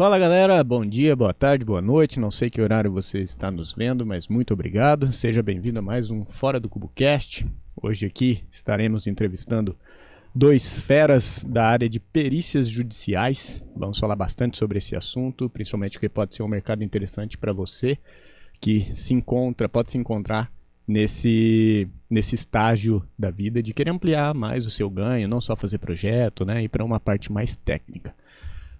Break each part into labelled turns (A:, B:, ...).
A: Fala galera, bom dia, boa tarde, boa noite, não sei que horário você está nos vendo, mas muito obrigado, seja bem-vindo a mais um Fora do CuboCast. Hoje aqui estaremos entrevistando dois feras da área de perícias judiciais, vamos falar bastante sobre esse assunto, principalmente porque pode ser um mercado interessante para você que pode se encontrar nesse estágio da vida de querer ampliar mais o seu ganho, não só fazer projeto, né, e para uma parte mais técnica.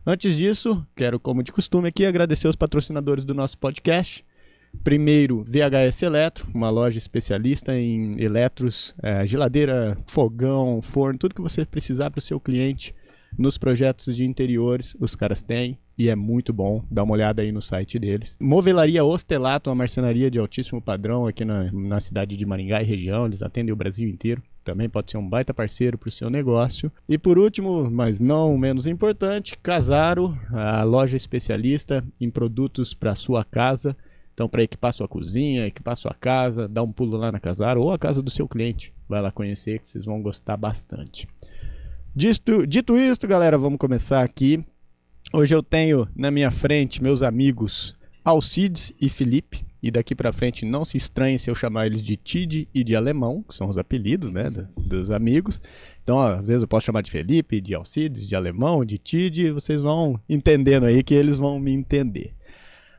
A: Antes disso, quero, como de costume aqui, agradecer os patrocinadores do nosso podcast. Primeiro, VHS Eletro, uma loja especialista em eletros, geladeira, fogão, forno, tudo que você precisar para o seu cliente nos projetos de interiores, os caras têm e é muito bom. Dá uma olhada aí no site deles. Movelaria Ostelato, uma marcenaria de altíssimo padrão aqui na cidade de Maringá e região, eles atendem o Brasil inteiro. Também pode ser um baita parceiro para o seu negócio. E por último, mas não menos importante, Casaro, a loja especialista em produtos para sua casa. Então, para equipar sua cozinha, equipar sua casa, dá um pulo lá na Casaro ou a casa do seu cliente. Vai lá conhecer que vocês vão gostar bastante. Dito isto, galera, vamos começar aqui. Hoje eu tenho na minha frente meus amigos Alcides e Felipe. E daqui pra frente não se estranhe se eu chamar eles de Tid e de Alemão, que são os apelidos, né, dos amigos. Então, ó, às vezes eu posso chamar de Felipe, de Alcides, de Alemão, de Tid, vocês vão entendendo aí que eles vão me entender.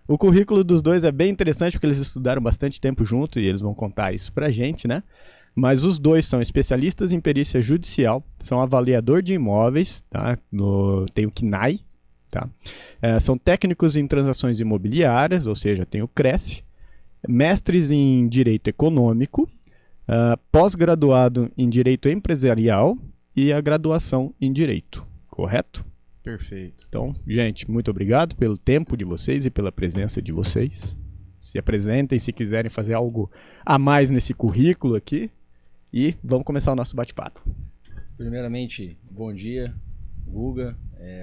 A: O currículo dos dois é bem interessante porque eles estudaram bastante tempo juntos e eles vão contar isso pra gente, né? Mas os dois são especialistas em perícia judicial, são avaliador de imóveis, tá? Tem o CNAI, tá? São técnicos em transações imobiliárias, ou seja, tem o CRESSE, mestres em Direito Econômico, pós-graduado em Direito Empresarial e a graduação em Direito, correto?
B: Perfeito.
A: Então, gente, muito obrigado pelo tempo de vocês e pela presença de vocês. Se apresentem se quiserem fazer algo a mais nesse currículo aqui e vamos começar o nosso bate-papo.
B: Primeiramente, bom dia, Guga.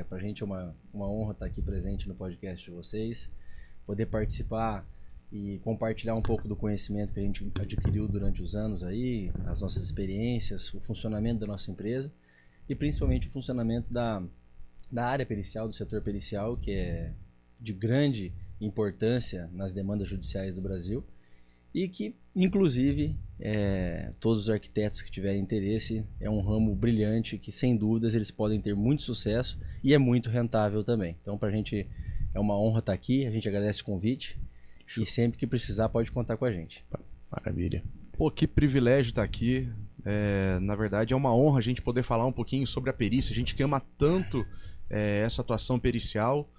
B: Pra gente é uma honra estar aqui presente no podcast de vocês, poder participar e compartilhar um pouco do conhecimento que a gente adquiriu durante os anos aí, as nossas experiências, o funcionamento da nossa empresa e principalmente o funcionamento da área pericial, do setor pericial, que é de grande importância nas demandas judiciais do Brasil e que, inclusive, todos os arquitetos que tiverem interesse, é um ramo brilhante que, sem dúvidas, eles podem ter muito sucesso e é muito rentável também. Então, para a gente é uma honra estar aqui, a gente agradece o convite. E sempre que precisar pode contar com a gente.
A: Maravilha.
C: Pô, que privilégio estar aqui. Na verdade é uma honra a gente poder falar um pouquinho sobre a perícia. A gente que ama tanto essa atuação pericial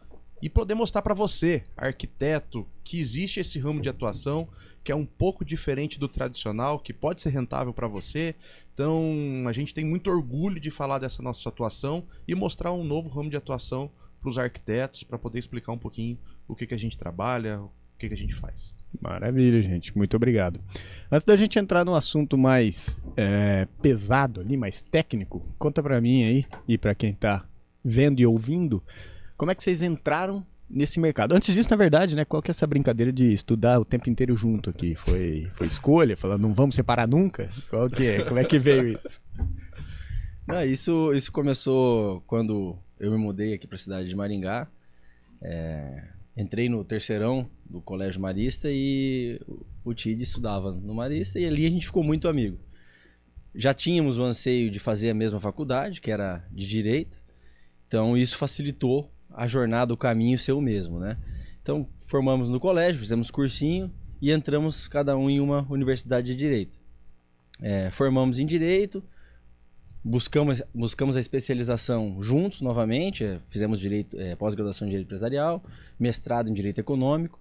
C: e poder mostrar para você, arquiteto, que existe esse ramo de atuação que é um pouco diferente do tradicional, que pode ser rentável para você. Então a gente tem muito orgulho de falar dessa nossa atuação e mostrar um novo ramo de atuação para os arquitetos, para poder explicar um pouquinho o que a gente trabalha, o que a gente faz.
A: Maravilha, gente. Muito obrigado. Antes da gente entrar num assunto mais pesado ali, mais técnico, conta pra mim aí e pra quem tá vendo e ouvindo, como é que vocês entraram nesse mercado? Antes disso, na verdade, né, qual que é essa brincadeira de estudar o tempo inteiro junto aqui? Foi escolha? Falando, não vamos separar nunca? Qual que é? Como é que veio isso?
B: Não, isso começou quando eu me mudei aqui pra cidade de Maringá. Entrei no terceirão do Colégio Marista e o Tid estudava no Marista e ali a gente ficou muito amigo. Já tínhamos o anseio de fazer a mesma faculdade, que era de Direito, então isso facilitou a jornada, o caminho ser o mesmo, né? Então formamos no colégio, fizemos cursinho e entramos cada um em uma universidade de Direito. Formamos em Direito, buscamos a especialização juntos novamente, fizemos pós-graduação em Direito Empresarial, mestrado em Direito Econômico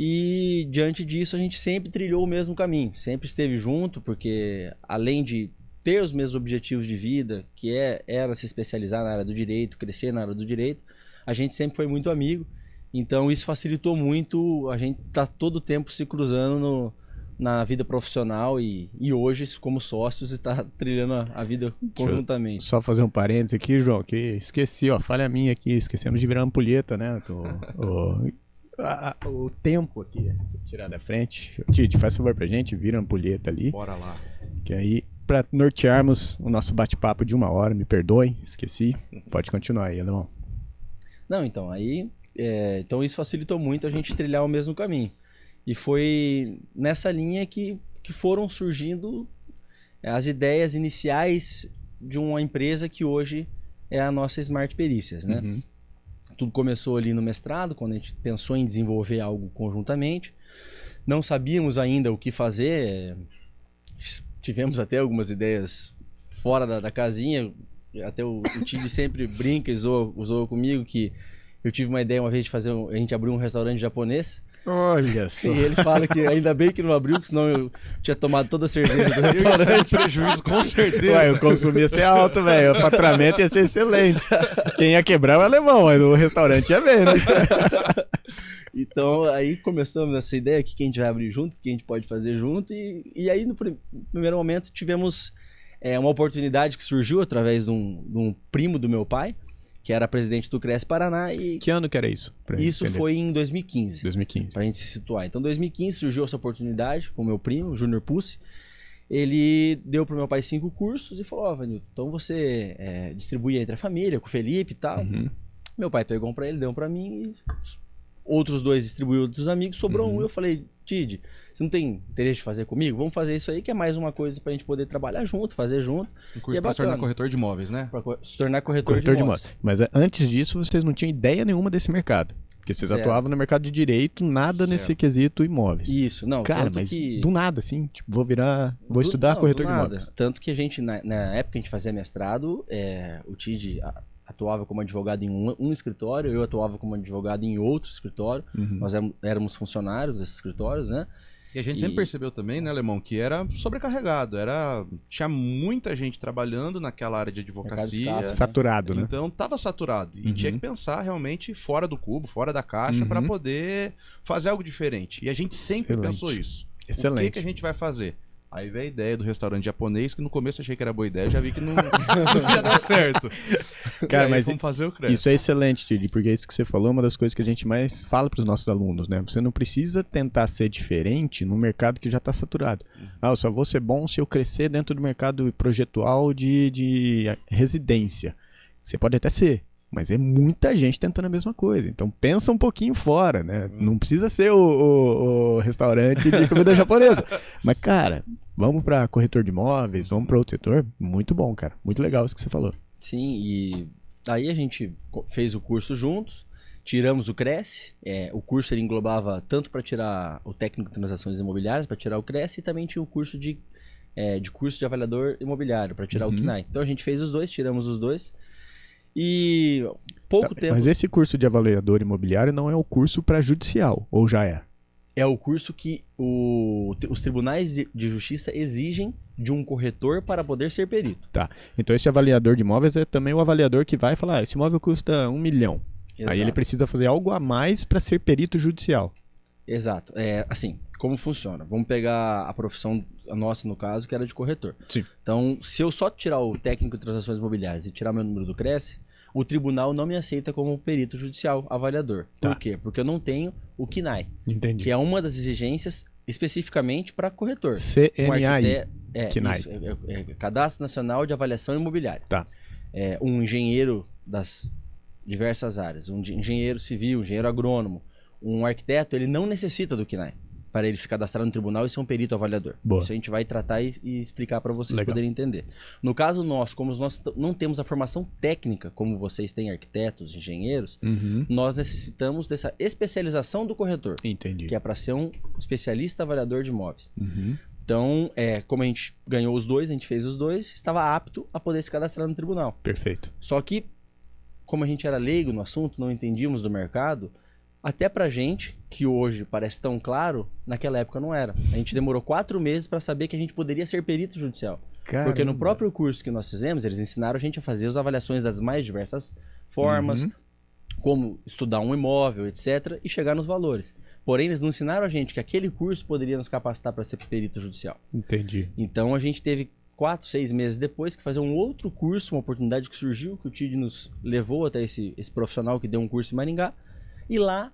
B: e diante disso a gente sempre trilhou o mesmo caminho, sempre esteve junto porque além de ter os mesmos objetivos de vida, que era se especializar na área do direito, crescer na área do direito, a gente sempre foi muito amigo, então isso facilitou muito, a gente tá todo o tempo se cruzando na vida profissional e hoje, como sócios, está trilhando a vida conjuntamente.
A: Só fazer um parênteses aqui, João, que esqueci, falha minha aqui, esquecemos de virar ampulheta, né? O tempo aqui, vou tirar da frente. Tite, faz favor pra gente, vira a ampulheta ali.
C: Bora lá.
A: Que aí, pra nortearmos o nosso bate-papo de 1 hora, me perdoem, esqueci. Pode continuar aí, Alemão.
B: Não, então, então isso facilitou muito a gente trilhar o mesmo caminho. E foi nessa linha que foram surgindo as ideias iniciais de uma empresa que hoje é a nossa Smart Perícias, né?
A: Uhum.
B: Tudo começou ali no mestrado, quando a gente pensou em desenvolver algo conjuntamente. Não sabíamos ainda o que fazer, tivemos até algumas ideias fora da casinha. Até o Tid sempre brinca e zoa comigo que eu tive uma ideia uma vez de a gente abrir um restaurante japonês.
A: Olha só.
B: E ele fala que ainda bem que não abriu, porque senão eu tinha tomado toda a cerveja do restaurante.
C: Prejuízo, com certeza.
A: Ué, o consumo ia ser alto, velho. O faturamento ia ser excelente. Quem ia quebrar é o alemão, mas o restaurante ia ver, né?
B: Então, aí começamos essa ideia, o que a gente vai abrir junto, o que a gente pode fazer junto. E aí, no primeiro momento, tivemos uma oportunidade que surgiu através de um primo do meu pai, que era presidente do Cresce Paraná. E
A: que ano que era isso?
B: Isso foi em 2015.
A: 2015.
B: Pra gente se situar. Então, em 2015 surgiu essa oportunidade com o meu primo, Júnior Pussi. Ele deu pro meu pai 5 cursos e falou, ó, Vanilton, então você distribui entre a família, com o Felipe e tal.
A: Uhum.
B: Meu pai pegou um pra ele, deu um pra mim e outros 2 distribuiu outros amigos, sobrou um. Eu falei, Tid, você não tem interesse de fazer comigo? Vamos fazer isso aí, que é mais uma coisa pra gente poder trabalhar junto, fazer junto.
C: Um curso pra se tornar corretor de imóveis, né?
B: Pra se tornar corretor de imóveis.
A: Mas antes disso, vocês não tinham ideia nenhuma desse mercado. Porque vocês atuavam no mercado de direito, nada nesse quesito imóveis.
B: Isso, não.
A: Cara, mas do nada, assim, tipo, vou estudar corretor de imóveis.
B: Tanto que a gente, na época que a gente fazia mestrado, o Tid atuava como advogado em um escritório, eu atuava como advogado em outro escritório.
A: Uhum.
B: Nós éramos funcionários desses escritórios, né?
C: E a gente sempre percebeu também, né, Alemão, que era sobrecarregado. Tinha muita gente trabalhando naquela área de advocacia.
A: Saturado, né?
C: Então tava saturado. E tinha que pensar realmente fora do cubo, fora da caixa, para poder fazer algo diferente. E a gente sempre pensou isso.
A: Excelente.
C: O que a gente vai fazer? Aí veio a ideia do restaurante japonês, que no começo achei que era boa ideia, já vi que não ia dar certo.
A: Cara, mas
C: vamos fazer o Cresce.
A: Isso é excelente, Tid, porque é isso que você falou, uma das coisas que a gente mais fala para os nossos alunos, né? Você não precisa tentar ser diferente num mercado que já está saturado. Eu só vou ser bom se eu crescer dentro do mercado projetual de residência. Você pode até ser, mas é muita gente tentando a mesma coisa. Então pensa um pouquinho fora, né? Não precisa ser o restaurante de comida japonesa. Mas, cara, vamos para corretor de imóveis, vamos para outro setor. Muito bom, cara. Muito legal isso que você falou.
B: Sim, e aí a gente fez o curso juntos, tiramos o Cresce. O curso ele englobava tanto para tirar o técnico de transações imobiliárias, para tirar o Cresce, e também tinha o curso de curso de avaliador imobiliário, para tirar o KNAI. Então a gente fez os dois, tiramos os dois. E pouco tempo...
A: Mas esse curso de avaliador imobiliário não é o curso para judicial, ou já é?
B: É o curso que os tribunais de justiça exigem de um corretor para poder ser perito.
A: Tá. Então esse avaliador de imóveis é também o avaliador que vai falar, esse imóvel custa 1 milhão. Exato. Aí ele precisa fazer algo a mais para ser perito judicial.
B: Exato. Assim, como funciona? Vamos pegar a profissão nossa, no caso, que era de corretor.
A: Sim.
B: Então, se eu só tirar o técnico de transações imobiliárias e tirar meu número do Cresce, o tribunal não me aceita como perito judicial avaliador.
A: Tá.
B: Por quê? Porque eu não tenho o KNAI.
A: Entendi.
B: Que é uma das exigências especificamente para corretor.
A: CNAI. KNAI.
B: Isso, Cadastro Nacional de Avaliação Imobiliária.
A: Tá.
B: Um engenheiro das diversas áreas, um engenheiro civil, um engenheiro agrônomo, um arquiteto, ele não necessita do KNAI para ele se cadastrar no tribunal e ser um perito avaliador.
A: Boa.
B: Isso a gente vai tratar e explicar para vocês
A: Legal.
B: poderem entender. No caso nosso, como nós não temos a formação técnica, como vocês têm arquitetos, engenheiros, nós necessitamos dessa especialização do corretor.
A: Entendi.
B: Que é para ser um especialista avaliador de imóveis. Então, como a gente ganhou os dois, a gente fez os dois, estava apto a poder se cadastrar no tribunal.
A: Perfeito.
B: Só que, como a gente era leigo no assunto, não entendíamos do mercado, até pra gente, que hoje parece tão claro, naquela época não era. A gente demorou 4 meses para saber que a gente poderia ser perito judicial.
A: Caramba.
B: Porque no próprio curso que nós fizemos, eles ensinaram a gente a fazer as avaliações das mais diversas formas, como estudar um imóvel, etc., e chegar nos valores. Porém, eles não ensinaram a gente que aquele curso poderia nos capacitar para ser perito judicial.
A: Entendi.
B: Então, a gente teve 4, 6 meses depois que fazer um outro curso, uma oportunidade que surgiu, que o Tid nos levou até esse profissional que deu um curso em Maringá. E lá,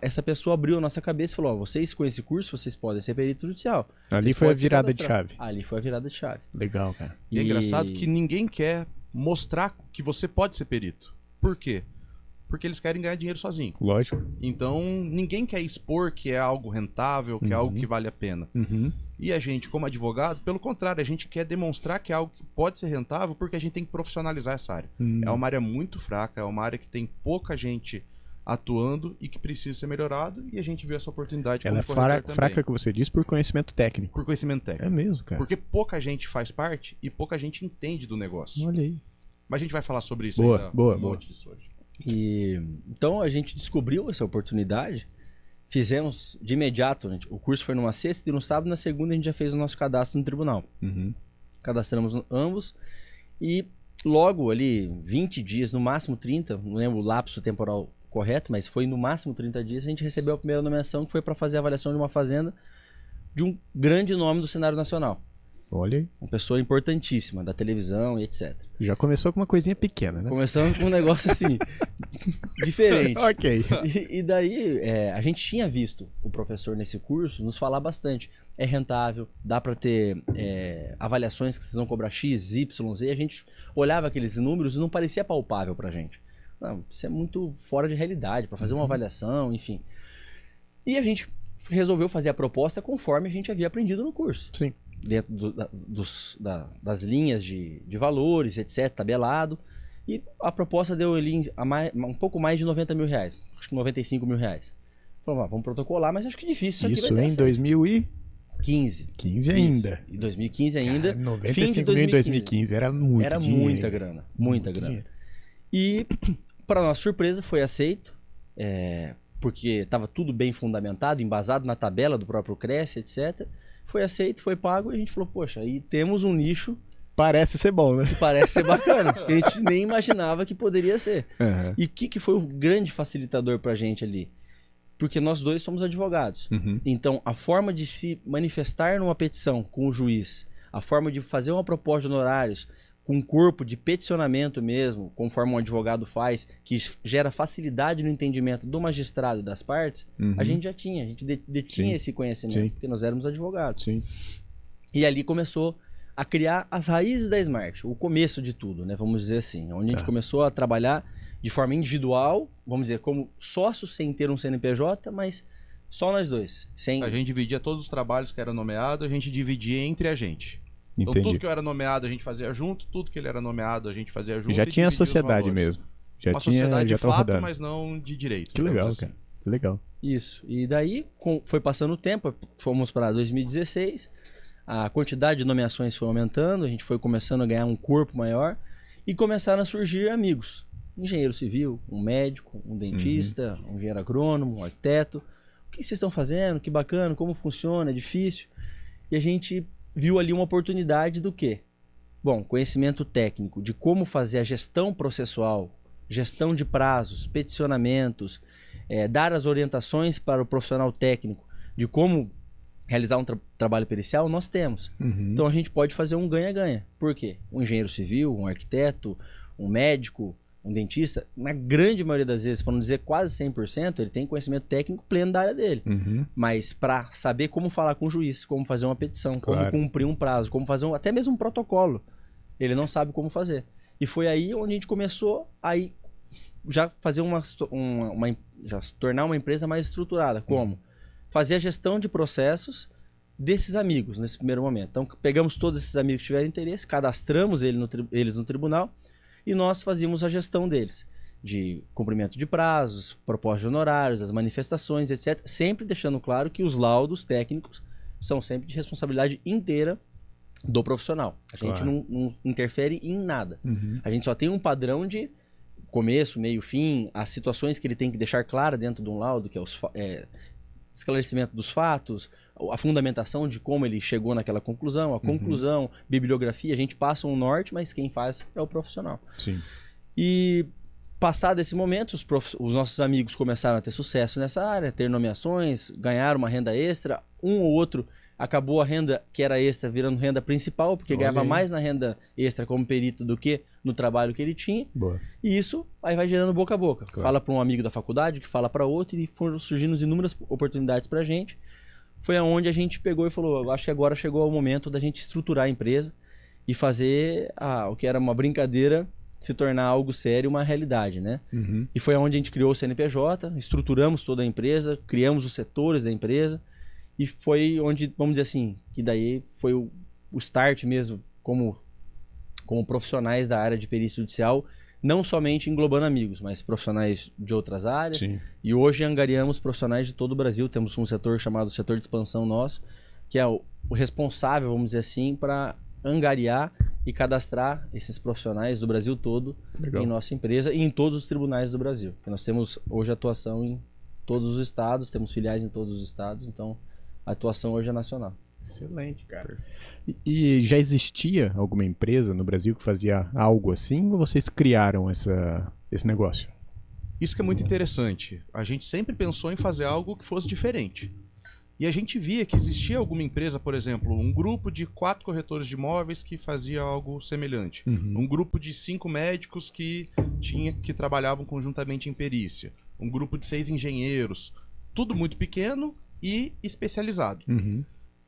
B: essa pessoa abriu a nossa cabeça e falou, vocês com esse curso, vocês podem ser perito judicial.
A: Ali foi a virada de chave.
B: Ali foi a virada de chave.
A: Legal, cara.
C: E é engraçado que ninguém quer mostrar que você pode ser perito. Por quê? porque eles querem ganhar dinheiro sozinho.
A: Lógico.
C: Então, ninguém quer expor que é algo rentável, que é algo que vale a pena. E a gente, como advogado, pelo contrário, a gente quer demonstrar que é algo que pode ser rentável porque a gente tem que profissionalizar essa área. É uma área muito fraca, é uma área que tem pouca gente atuando e que precisa ser melhorado, e a gente viu essa oportunidade.
A: Ela é fraca, que você disse, por conhecimento técnico.
C: Por conhecimento técnico.
A: É mesmo, cara.
C: Porque pouca gente faz parte e pouca gente entende do negócio.
A: Olha aí.
C: Mas a gente vai falar sobre isso
A: ainda. Boa.
C: Monte disso hoje.
B: E então a gente descobriu essa oportunidade, fizemos de imediato, o curso foi numa sexta e no sábado, na segunda a gente já fez o nosso cadastro no tribunal. Cadastramos ambos e logo ali 20 dias, no máximo 30, não lembro o lapso temporal correto, mas foi no máximo 30 dias, a gente recebeu a primeira nomeação, que foi para fazer a avaliação de uma fazenda de um grande nome do cenário nacional.
A: Olha aí.
B: Uma pessoa importantíssima da televisão e etc.
A: Já começou com uma coisinha pequena, né?
B: Começamos com um negócio assim, diferente.
A: Ok.
B: E daí, a gente tinha visto o professor nesse curso nos falar bastante. É rentável, dá para ter avaliações que vocês vão cobrar X, Y, Z. A gente olhava aqueles números e não parecia palpável pra gente. Não, isso é muito fora de realidade, para fazer uma avaliação, enfim. E a gente resolveu fazer a proposta conforme a gente havia aprendido no curso.
A: Sim.
B: Dentro das linhas de valores, etc., tabelado. E a proposta deu ali um pouco mais de 90 mil reais. Acho que 95 mil reais. Falamos, vamos protocolar, mas acho que difícil.
A: Isso em 2015. 15 ainda.
B: Em 2015 ainda.
A: Cara, 95 mil em 2015 era muito
B: Era
A: dinheiro.
B: muita grana. Muita grana.
A: Dinheiro.
B: E, para nossa surpresa, foi aceito. Porque estava tudo bem fundamentado, embasado na tabela do próprio Cresce, etc. Foi aceito, foi pago e a gente falou, poxa, aí temos um nicho.
A: Parece ser bom, né?
B: Que parece ser bacana, que a gente nem imaginava que poderia ser. E o que foi o grande facilitador pra gente ali? Porque nós dois somos advogados. Então, a forma de se manifestar numa petição com o juiz, a forma de fazer uma proposta de honorários com um corpo de peticionamento mesmo, conforme um advogado faz, que gera facilidade no entendimento do magistrado e das partes, a gente já tinha, a gente detinha esse conhecimento, porque nós éramos advogados. E ali começou a criar as raízes da Smart, o começo de tudo, né? Vamos dizer assim, onde a gente começou a trabalhar de forma individual, vamos dizer, como sócios sem ter um CNPJ, mas só nós dois.
C: A gente dividia todos os trabalhos que eram nomeados, a gente dividia entre a gente. Então,
A: Entendi.
C: tudo que eu era nomeado a gente fazia junto, tudo que ele era nomeado a gente fazia junto.
A: Já tinha a sociedade mesmo.
C: Uma sociedade de fato, mas não de direito.
A: Que legal, cara. Que legal.
B: Isso. E daí foi passando o tempo, fomos para 2016, a quantidade de nomeações foi aumentando, a gente foi começando a ganhar um corpo maior e começaram a surgir amigos. Engenheiro civil, um médico, um dentista, um engenheiro agrônomo, um arquiteto. O que vocês estão fazendo? Que bacana, como funciona, é difícil. E a gente viu ali uma oportunidade do quê? Bom, conhecimento técnico de como fazer a gestão processual, gestão de prazos, peticionamentos, dar as orientações para o profissional técnico de como realizar um trabalho pericial, nós temos. Então a gente pode fazer um ganha-ganha. Por quê? Um engenheiro civil, um arquiteto, um médico, um dentista, na grande maioria das vezes, para não dizer quase 100%, ele tem conhecimento técnico pleno da área dele. Mas para saber como falar com o juiz, como fazer uma petição, como cumprir um prazo, como fazer até mesmo um protocolo, ele não sabe como fazer. E foi aí onde a gente começou a já fazer já se tornar uma empresa mais estruturada. Como? Fazer a gestão de processos desses amigos nesse primeiro momento. Então, pegamos todos esses amigos que tiveram interesse, cadastramos eles no tribunal, e nós fazíamos a gestão deles, de cumprimento de prazos, propostas de honorários, as manifestações, etc. Sempre deixando claro que os laudos técnicos são sempre de responsabilidade inteira do profissional. A gente não interfere em nada. A gente só tem um padrão de começo, meio, fim, as situações que ele tem que deixar clara dentro de um laudo, que é esclarecimento dos fatos, a fundamentação de como ele chegou naquela conclusão, a conclusão, bibliografia, a gente passa um norte, mas quem faz é o profissional. E passado esse momento, os nossos amigos começaram a ter sucesso nessa área, ter nomeações, ganhar uma renda extra, um ou outro acabou a renda que era extra virando renda principal, porque ganhava mais na renda extra como perito do que no trabalho que ele tinha. E isso aí vai gerando boca a boca. Fala para um amigo da faculdade, que fala para outro, e foram surgindo inúmeras oportunidades para a gente. Foi aonde a gente pegou e falou, acho que agora chegou o momento da gente estruturar a empresa e fazer o que era uma brincadeira se tornar algo sério, uma realidade, né?
A: Uhum.
B: E foi onde a gente criou o CNPJ, estruturamos toda a empresa, criamos os setores da empresa e foi onde, vamos dizer assim, que daí foi o start mesmo como profissionais da área de perícia judicial, não somente englobando amigos, mas profissionais de outras áreas.
A: Sim.
B: E hoje angariamos profissionais de todo o Brasil. Temos um setor chamado setor de expansão nosso, que é o responsável, vamos dizer assim, para angariar e cadastrar esses profissionais do Brasil todo
A: Legal.
B: em nossa empresa e em todos os tribunais do Brasil. Nós temos hoje atuação em todos os estados, temos filiais em todos os estados, então a atuação hoje é nacional.
A: Excelente, cara. E já existia alguma empresa no Brasil que fazia algo assim ou vocês criaram esse negócio?
C: Isso que é muito interessante. A gente sempre pensou em fazer algo que fosse diferente. E a gente via que existia alguma empresa, por exemplo, um grupo de 4 corretores de imóveis que fazia algo semelhante.
A: Uhum.
C: Um grupo de 5 médicos que trabalhavam conjuntamente em perícia. Um grupo de 6 engenheiros. Tudo muito pequeno e especializado.
A: Uhum.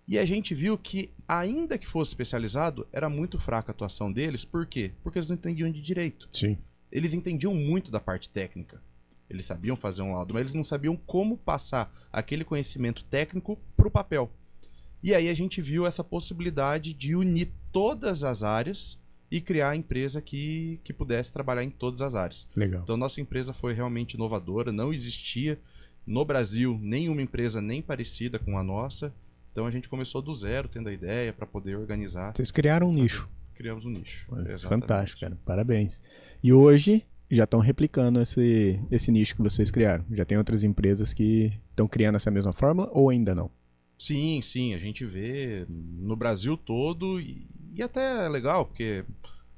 C: E a gente viu que, ainda que fosse especializado, era muito fraca a atuação deles. Por quê? Porque eles não entendiam de direito.
A: Sim.
C: Eles entendiam muito da parte técnica. Eles sabiam fazer um laudo, mas eles não sabiam como passar aquele conhecimento técnico para o papel. E aí a gente viu essa possibilidade de unir todas as áreas e criar a empresa que pudesse trabalhar em todas as áreas.
A: Legal.
C: Então nossa empresa foi realmente inovadora, não existia no Brasil nenhuma empresa nem parecida com a nossa. Então a gente começou do zero, tendo a ideia para poder organizar.
A: Vocês criaram um nicho.
C: Criamos um nicho. Exatamente.
A: Fantástico, cara. Parabéns. E hoje já estão replicando esse nicho que vocês criaram. Já tem outras empresas que estão criando essa mesma fórmula ou ainda não?
C: Sim, sim. A gente vê no Brasil todo e até é legal, porque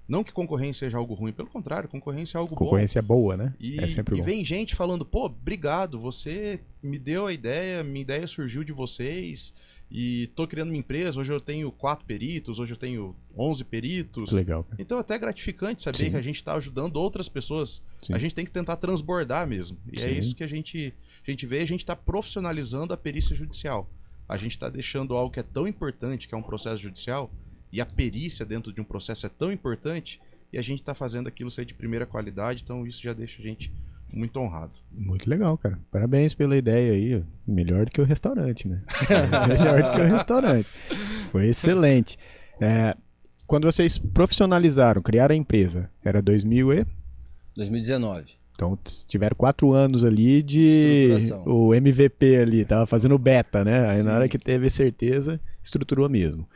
C: não que concorrência seja algo ruim, pelo contrário, concorrência é algo bom.
A: Concorrência é boa, né?
C: E,
A: é sempre
C: e
A: bom.
C: vem gente falando, pô, obrigado, você me deu a ideia, minha ideia surgiu de vocês e tô criando uma empresa, hoje eu tenho 4 peritos, hoje eu tenho 11 peritos.
A: Que legal, cara.
C: Então é até gratificante saber
A: Sim.
C: que a gente está ajudando outras pessoas.
A: Sim.
C: A gente tem que tentar transbordar mesmo. E
A: Sim.
C: é isso que a gente vê, a gente está profissionalizando a perícia judicial. A gente está deixando algo que é tão importante, que é um processo judicial, e a perícia dentro de um processo é tão importante, e a gente está fazendo aquilo ser de primeira qualidade, então isso já deixa a gente muito honrado.
A: Muito legal, cara. Parabéns pela ideia aí. Melhor do que o restaurante, né? Melhor do que o restaurante. Foi excelente. Quando vocês profissionalizaram, criaram a empresa, era
B: 2019.
A: Então tiveram 4 anos ali de o MVP ali, tava fazendo beta, né? Aí
B: Sim.
A: na hora que teve certeza, estruturou mesmo.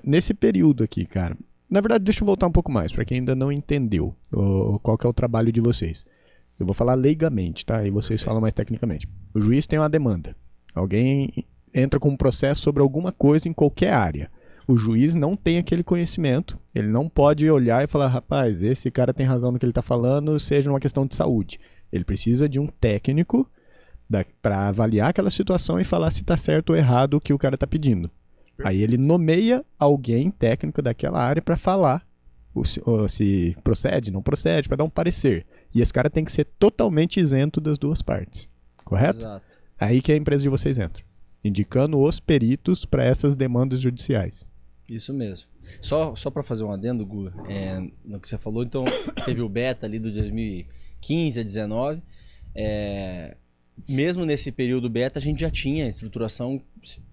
A: Nesse período aqui, cara, na verdade deixa eu voltar um pouco mais, para quem ainda não entendeu qual que é o trabalho de vocês. Eu vou falar leigamente, tá? E vocês falam mais tecnicamente. O juiz tem uma demanda. Alguém entra com um processo sobre alguma coisa em qualquer área. O juiz não tem aquele conhecimento. Ele não pode olhar e falar, rapaz, esse cara tem razão no que ele está falando, seja uma questão de saúde. Ele precisa de um técnico para avaliar aquela situação e falar se está certo ou errado o que o cara está pedindo. Aí ele nomeia alguém técnico daquela área para falar se procede, não procede, para dar um parecer. E esse cara tem que ser totalmente isento das duas partes. Correto?
B: Exato.
A: Aí que a empresa de vocês entra. Indicando os peritos para essas demandas judiciais.
B: Isso mesmo. Só para fazer um adendo, Gu, no que você falou, então teve o beta ali do 2015 a 2019. Mesmo nesse período beta, a gente já tinha estruturação,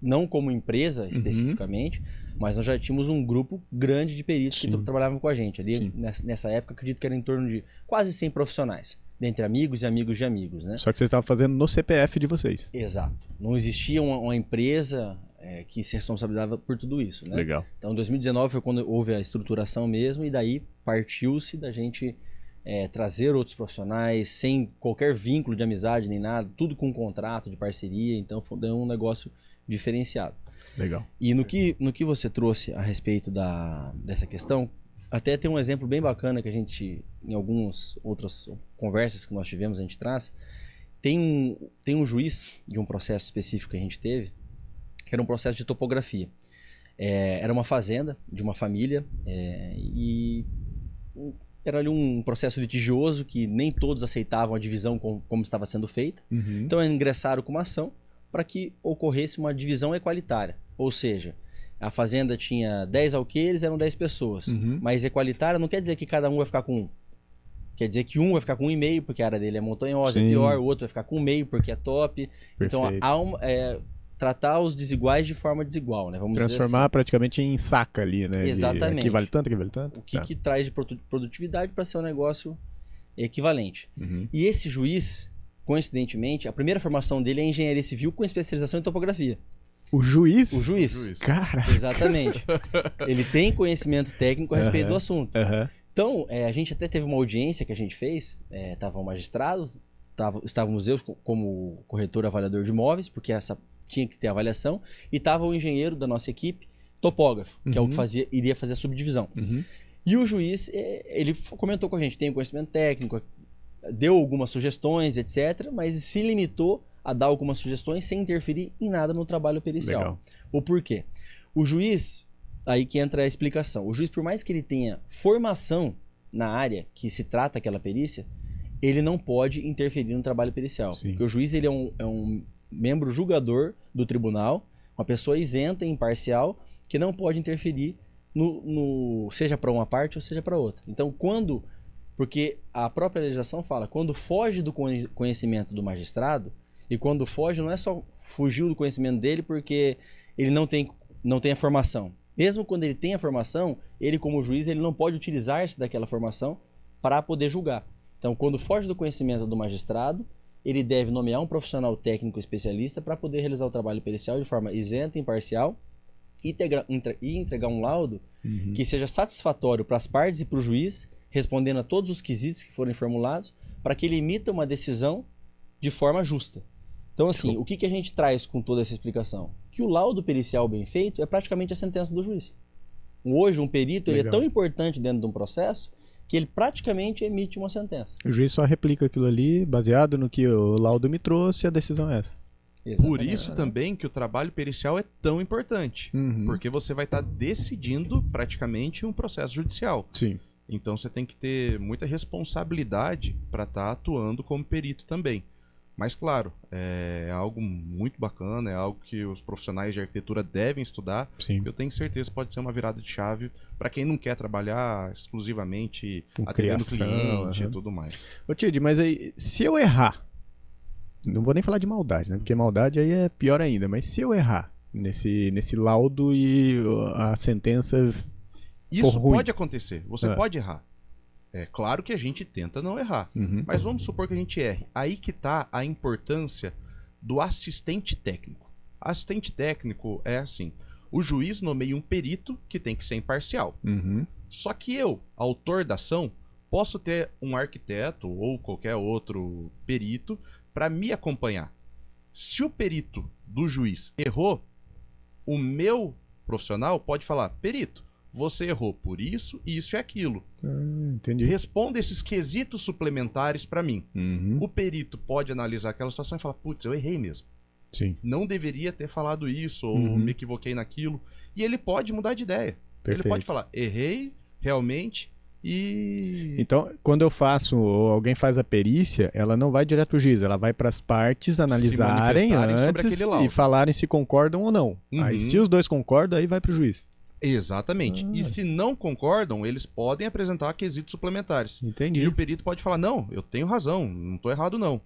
B: não como empresa especificamente, mas nós já tínhamos um grupo grande de peritos que trabalhavam com a gente. Ali, nessa época, acredito que era em torno de quase 100 profissionais, dentre amigos e amigos de amigos, né?
A: Só que vocês estavam fazendo no CPF de vocês.
B: Exato. Não existia uma empresa que se responsabilizava por tudo isso, né?
A: Legal.
B: Então, 2019 foi quando houve a estruturação mesmo, e daí partiu-se da gente trazer outros profissionais sem qualquer vínculo de amizade nem nada, tudo com contrato de parceria, então foi um negócio diferenciado.
A: Legal.
B: E no que você trouxe a respeito dessa questão, até tem um exemplo bem bacana que a gente, em algumas outras conversas que nós tivemos, a gente traz. Tem um juiz de um processo específico que a gente teve, que era um processo de topografia. Era uma fazenda de uma família e era ali um processo litigioso que nem todos aceitavam a divisão como estava sendo feita. Então ingressaram com uma ação para que ocorresse uma divisão equalitária. Ou seja, a fazenda tinha 10 alqueires, eram 10 pessoas. Mas equalitária não quer dizer que cada um vai ficar com Quer dizer que um vai ficar com 1,5 porque a área dele é montanhosa,
A: Sim.
B: é pior, o outro vai ficar com 1,5 porque é top. Então,
A: Perfeito.
B: tratar os desiguais de forma desigual, né? Vamos
A: Transformar
B: dizer assim.
A: praticamente em saca ali, né?
B: Exatamente.
A: Aqui vale tanto, aqui vale tanto.
B: O que traz de produtividade para ser um negócio equivalente.
A: Uhum.
B: E esse juiz, coincidentemente, a primeira formação dele é engenharia civil com especialização em topografia.
A: O juiz?
B: O juiz.
A: Cara.
B: Exatamente. Ele tem conhecimento técnico a respeito do assunto.
A: Aham.
B: Então, a gente até teve uma audiência que a gente fez, estava um magistrado, estávamos eu como corretor avaliador de imóveis, porque essa tinha que ter avaliação, e estava o engenheiro da nossa equipe, topógrafo, que é o que iria fazer a subdivisão.
A: Uhum.
B: E o juiz, ele comentou com a gente, tem conhecimento técnico, deu algumas sugestões, etc., mas se limitou a dar algumas sugestões sem interferir em nada no trabalho pericial.
A: Legal.
B: O porquê? O juiz, aí que entra a explicação, o juiz, por mais que ele tenha formação na área que se trata aquela perícia, ele não pode interferir no trabalho pericial.
A: Sim.
B: Porque o juiz ele é um membro julgador do tribunal, uma pessoa isenta e imparcial, que não pode interferir seja para uma parte ou seja para outra. Então, porque a própria legislação fala, quando foge do conhecimento do magistrado, e quando foge não é só fugiu do conhecimento dele porque ele não tem a formação. Mesmo quando ele tem a formação, ele como juiz ele não pode utilizar-se daquela formação para poder julgar. Então, quando foge do conhecimento do magistrado, ele deve nomear um profissional técnico especialista para poder realizar o trabalho pericial de forma isenta, imparcial e entregar um laudo que seja satisfatório para as partes e para o juiz, respondendo a todos os quesitos que forem formulados, para que ele emita uma decisão de forma justa. Então, assim, o que a gente traz com toda essa explicação? Que o laudo pericial bem feito é praticamente a sentença do juiz. Hoje, um perito ele é tão importante dentro de um processo que ele praticamente emite uma sentença.
A: O juiz só replica aquilo ali, baseado no que o laudo me trouxe, a decisão é essa.
B: Exatamente.
C: Por isso também que o trabalho pericial é tão importante. Porque você vai estar decidindo praticamente um processo judicial.
A: Sim.
C: Então você tem que ter muita responsabilidade para estar atuando como perito também. Mas claro, é algo muito bacana, é algo que os profissionais de arquitetura devem estudar.
A: Sim.
C: Eu tenho certeza que pode ser uma virada de chave para quem não quer trabalhar exclusivamente
A: Com
C: atendendo
A: criação,
C: cliente e tudo mais.
A: Ô Tid, mas aí, se eu errar, não vou nem falar de maldade, né? Porque maldade aí é pior ainda, mas se eu errar nesse laudo e a sentença
C: Isso
A: for ruim.
C: pode acontecer, você pode errar. É claro que a gente tenta não errar, mas vamos supor que a gente erre. Aí que está a importância do assistente técnico. Assistente técnico é assim, o juiz nomeia um perito que tem que ser imparcial. Só que eu, autor da ação, posso ter um arquiteto ou qualquer outro perito para me acompanhar. Se o perito do juiz errou, o meu profissional pode falar, perito, você errou por isso, isso e aquilo.
A: Entendi.
C: Responda esses quesitos suplementares para mim. O perito pode analisar aquela situação e falar, putz, eu errei mesmo.
A: Sim.
C: Não deveria ter falado isso, ou me equivoquei naquilo. E ele pode mudar de ideia.
A: Perfeito.
C: Ele pode falar, errei, realmente, e...
A: Então, quando eu faço, ou alguém faz a perícia, ela não vai direto pro juiz, ela vai para as partes analisarem
C: manifestarem sobre
A: antes
C: aquele laudo.
A: e falarem se concordam ou não. Aí, se os dois concordam, aí vai pro juiz.
C: Exatamente. E se não concordam, eles podem apresentar quesitos suplementares.
A: Entendi.
C: E o perito pode falar, não, eu tenho razão, não estou errado não.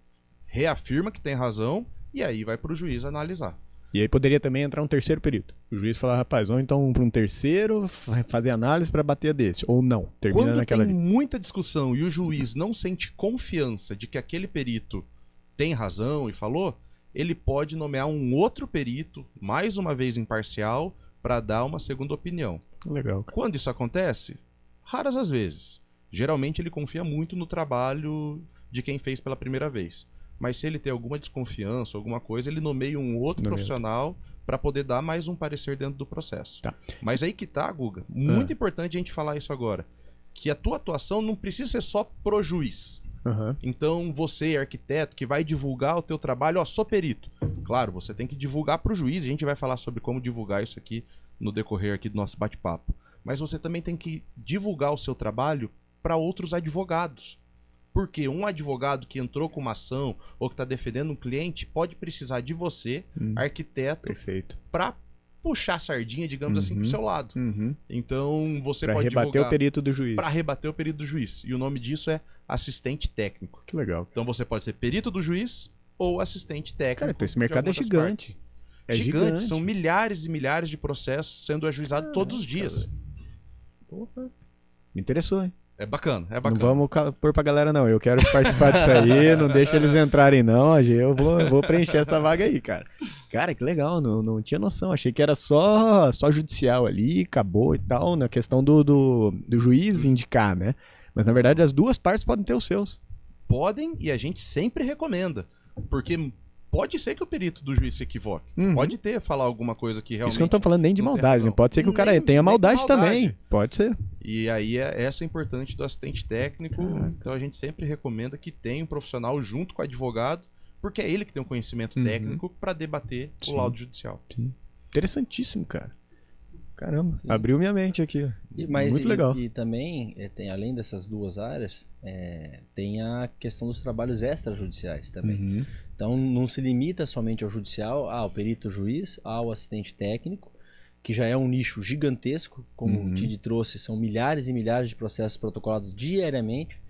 C: Reafirma que tem razão e aí vai para o juiz analisar.
A: E aí poderia também entrar um terceiro perito. O juiz falar, rapaz, ou então para um terceiro fazer análise para bater a desse. Ou não, termina
C: Quando
A: naquela
C: tem
A: ali.
C: muita discussão e o juiz não sente confiança de que aquele perito tem razão e falou, ele pode nomear um outro perito, mais uma vez imparcial, para dar uma segunda opinião.
A: Legal, cara.
C: Quando isso acontece? Raras as vezes. Geralmente ele confia muito no trabalho de quem fez pela primeira vez. Mas se ele tem alguma desconfiança, alguma coisa, ele nomeia um outro profissional para poder dar mais um parecer dentro do processo.
A: Tá.
C: Mas aí que tá, Guga, muito importante a gente falar isso agora, que a tua atuação não precisa ser só pro juiz. Então você, arquiteto, que vai divulgar o teu trabalho, ó, sou perito. Claro, você tem que divulgar pro juiz, a gente vai falar sobre como divulgar isso aqui no decorrer aqui do nosso bate-papo. Mas você também tem que divulgar o seu trabalho para outros advogados. Porque um advogado que entrou com uma ação ou que está defendendo um cliente pode precisar de você, arquiteto,
A: Perfeito.
C: para puxar a sardinha, digamos assim, pro seu lado.
A: Uhum.
C: Então, você
A: Pra
C: pode
A: rebater
C: divulgar
A: o perito do juiz.
C: para rebater o perito do juiz. E o nome disso é assistente técnico.
A: Que legal.
C: Então, você pode ser perito do juiz ou assistente técnico.
A: Cara, então esse
C: de
A: mercado é
C: alguma das
A: gigante.
C: partes.
A: É
C: Gigante.
A: gigante.
C: São milhares e milhares de processos sendo ajuizados todos os dias.
A: Porra. Me interessou, hein?
C: É bacana, é
A: Não
C: bacana.
A: vamos pôr pra galera, não. Eu quero participar disso aí. Não deixa eles entrarem, não. Eu vou preencher essa vaga aí, cara. Cara, que legal. Não tinha noção. Achei que era só judicial ali, acabou e tal, na questão do juiz indicar, né? Mas, na verdade, as duas partes podem ter os seus.
C: Podem, e a gente sempre recomenda. Porque pode ser que o perito do juiz se equivoque.
A: Uhum.
C: Pode falar alguma coisa que realmente...
A: Isso que eu não tô falando nem de
C: não tem
A: maldade,
C: razão.
A: né? Pode ser que o cara
C: Nem
A: tenha
C: de
A: maldade
C: maldade.
A: também. Pode ser.
C: E aí essa é importante do assistente técnico.
A: Caraca.
C: Então a gente sempre recomenda que tenha um profissional junto com o advogado, porque é ele que tem o conhecimento
A: Uhum.
C: técnico para debater
A: Sim.
C: o laudo judicial.
A: Interessantíssimo, cara. Caramba,
B: Sim.
A: abriu minha mente aqui. Muito legal.
B: E também, tem, além dessas duas áreas, tem a questão dos trabalhos extrajudiciais também.
A: Uhum.
B: Então, não se limita somente ao judicial, ao perito juiz, ao assistente técnico, que já é um nicho gigantesco, como o Tid trouxe, são milhares e milhares de processos protocolados diariamente.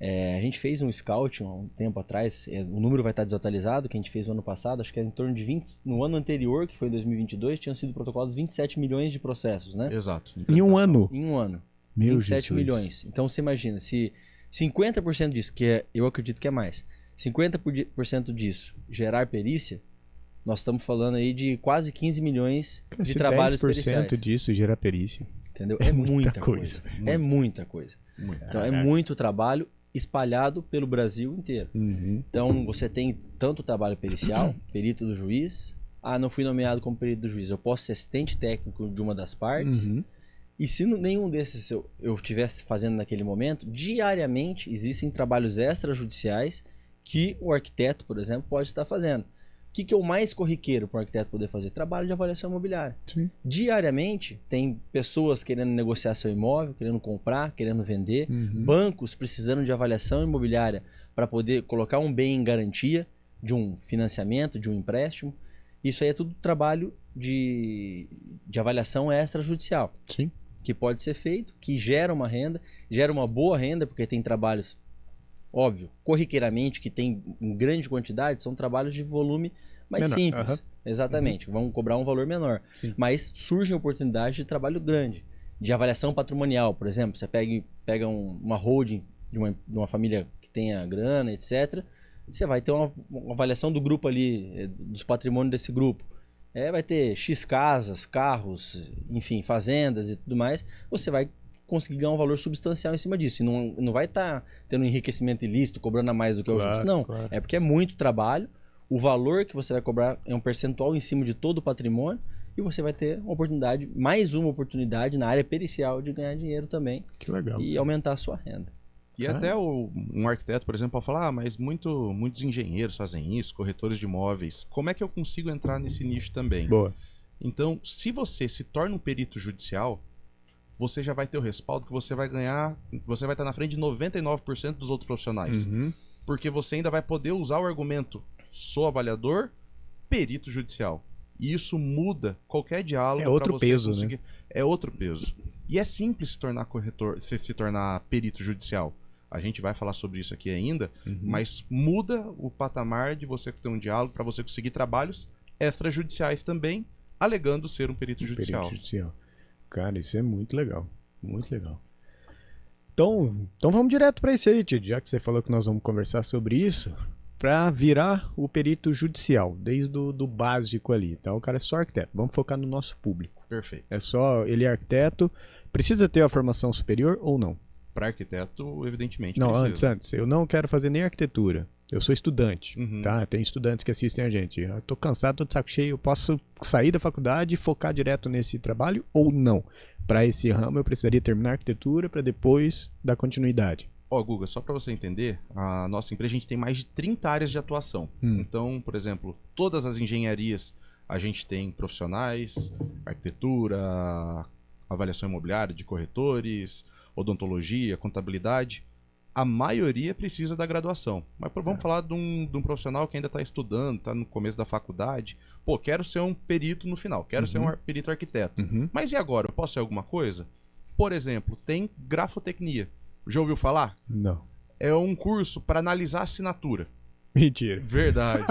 B: A gente fez um scout há um tempo atrás, o número vai estar desatualizado, que a gente fez no ano passado, acho que era em torno de 20, no ano anterior, que foi 2022, tinham sido protocolados 27 milhões de processos, né?
C: Exato.
A: Em um ano.
B: Em um ano.
A: Meu
B: 27
A: Jesus.
B: milhões. Então você imagina, se 50% disso, eu acredito que é mais, 50% disso gerar perícia, nós estamos falando aí de quase 15 milhões
A: Cara,
B: de
A: se
B: trabalhos
A: 10%
B: periciais.
A: disso gera perícia.
B: Entendeu?
A: é
B: É
A: muita
B: muita
A: coisa,
B: coisa. É muita coisa. Então é muito trabalho espalhado pelo Brasil inteiro.
A: Uhum.
B: Então você tem tanto trabalho pericial, perito do juiz. Não fui nomeado como perito do juiz. Eu posso ser assistente técnico de uma das partes.
A: Uhum.
B: E se nenhum desses eu estivesse fazendo naquele momento, diariamente existem trabalhos extrajudiciais que o arquiteto, por exemplo, pode estar fazendo. O que é o mais corriqueiro para o arquiteto poder fazer? Trabalho de avaliação imobiliária.
A: Sim.
B: Diariamente tem pessoas querendo negociar seu imóvel, querendo comprar, querendo vender,
A: Uhum.
B: bancos precisando de avaliação imobiliária para poder colocar um bem em garantia de um financiamento, de um empréstimo. Isso aí é tudo trabalho de avaliação extrajudicial,
A: Sim.
B: que pode ser feito, que gera uma renda, gera uma boa renda, porque tem trabalhos, óbvio, corriqueiramente, que tem em grande quantidade, são trabalhos de volume mais
A: Menor.
B: simples.
A: Aham.
B: Exatamente, vão cobrar um valor menor.
A: Sim.
B: Mas surgem oportunidades de trabalho grande, de avaliação patrimonial, por exemplo, você pega uma holding de uma família que tenha grana, etc., você vai ter uma avaliação do grupo ali, dos patrimônios desse grupo. Vai ter X casas, carros, enfim, fazendas e tudo mais. Você vai conseguir ganhar um valor substancial em cima disso. E não vai estar tendo um enriquecimento ilícito, cobrando a mais do que o justo. Não,
A: claro.
B: é porque é muito trabalho. O valor que você vai cobrar é um percentual em cima de todo o patrimônio. E você vai ter uma oportunidade, mais uma oportunidade na área pericial de ganhar dinheiro também.
A: Que legal.
B: E aumentar a sua renda.
C: E até um arquiteto, por exemplo, pode falar, mas muitos engenheiros fazem isso, corretores de imóveis. Como é que eu consigo entrar nesse nicho também?
A: Boa.
C: Então, se você se torna um perito judicial, você já vai ter o respaldo que você vai ganhar, você vai estar na frente de 99% dos outros profissionais.
A: Uhum.
C: Porque você ainda vai poder usar o argumento, sou avaliador, perito judicial. E isso muda qualquer diálogo.
A: É outro
C: pra você
A: peso,
C: conseguir.
A: né?
C: É outro peso. E é simples se tornar se tornar perito judicial. A gente vai falar sobre isso aqui ainda, mas muda o patamar de você ter um diálogo para você conseguir trabalhos extrajudiciais também, alegando ser um perito judicial.
A: Perito judicial. Cara, isso é muito legal. Muito legal. Então vamos direto para isso aí, Tid. Já que você falou que nós vamos conversar sobre isso, para virar o perito judicial, desde do básico ali. Então o cara é só arquiteto. Vamos focar no nosso público.
C: Perfeito.
A: É só ele é arquiteto. Precisa ter a formação superior ou não?
C: Para arquiteto, evidentemente.
A: Não,
C: precisa.
A: antes. Eu não quero fazer nem arquitetura. Eu sou estudante,
C: Uhum.
A: tá? Tem estudantes que assistem a gente. Eu tô cansado, tô de saco cheio. Eu posso sair da faculdade e focar direto nesse trabalho ou não? Para esse ramo eu precisaria terminar a arquitetura para depois dar continuidade.
C: Guga, só para você entender, a nossa empresa a gente tem mais de 30 áreas de atuação. Então, por exemplo, todas as engenharias a gente tem profissionais, arquitetura, avaliação imobiliária de corretores, odontologia, contabilidade. a maioria precisa da graduação. Mas vamos falar de um profissional que ainda está estudando, está no começo da faculdade. Pô, quero ser um perito no final, quero ser um perito arquiteto. Mas e agora? Eu posso ser alguma coisa? Por exemplo, tem grafotecnia. Já ouviu falar?
A: Não.
C: É um curso para analisar assinatura.
A: Mentira.
C: Verdade.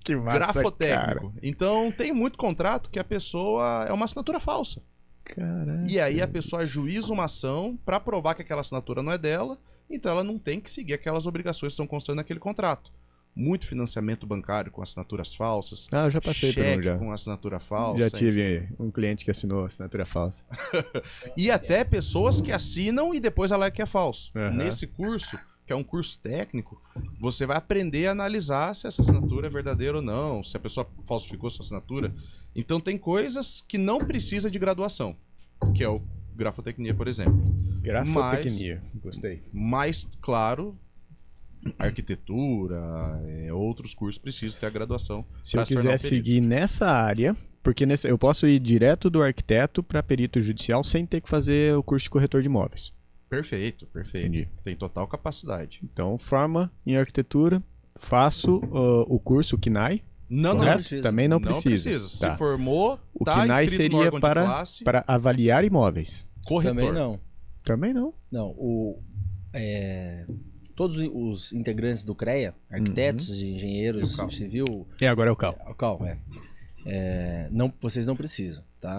A: Que massa,
C: Grafotécnico.
A: cara.
C: Então tem muito contrato que a pessoa é uma assinatura falsa.
A: Caraca.
C: E aí a pessoa ajuiza uma ação para provar que aquela assinatura não é dela, então ela não tem que seguir aquelas obrigações que estão constantes naquele contrato. Muito financiamento bancário com assinaturas falsas.
A: Ah, eu já passei por
C: cheque
A: um já.
C: com assinatura falsa.
A: Já
C: enfim.
A: tive um cliente que assinou assinatura falsa.
C: E até pessoas que assinam e depois alegam que é falso.
A: Aham.
C: Nesse curso, que é um curso técnico, você vai aprender a analisar se essa assinatura é verdadeira ou não, se a pessoa falsificou sua assinatura. Então tem coisas que não precisa de graduação, que é o grafotecnia, por exemplo.
A: Grafotecnia. Gostei.
C: Mas, claro, arquitetura, outros cursos precisam ter a graduação.
A: Se
C: pra
A: eu
C: se tornar
A: quiser
C: um perito.
A: seguir nessa área, porque eu posso ir direto do arquiteto para perito judicial sem ter que fazer o curso de corretor de imóveis.
C: Perfeito, perfeito.
A: Entendi.
C: Tem total capacidade.
A: Então, forma em arquitetura, faço o curso KNAI.
C: Não,
A: Correto?
B: precisa.
A: Também não precisa. Tá.
C: Se formou,
A: O
C: tá
A: KNAI
C: inscrito no
A: seria
C: órgão de classe,
A: para avaliar imóveis.
C: corretor.
B: Também não.
A: Também não.
B: Não, todos os integrantes do CREA, arquitetos, engenheiros,
C: E o CAL.
B: civil,
A: Agora é o CAL.
B: não, vocês não precisam, tá?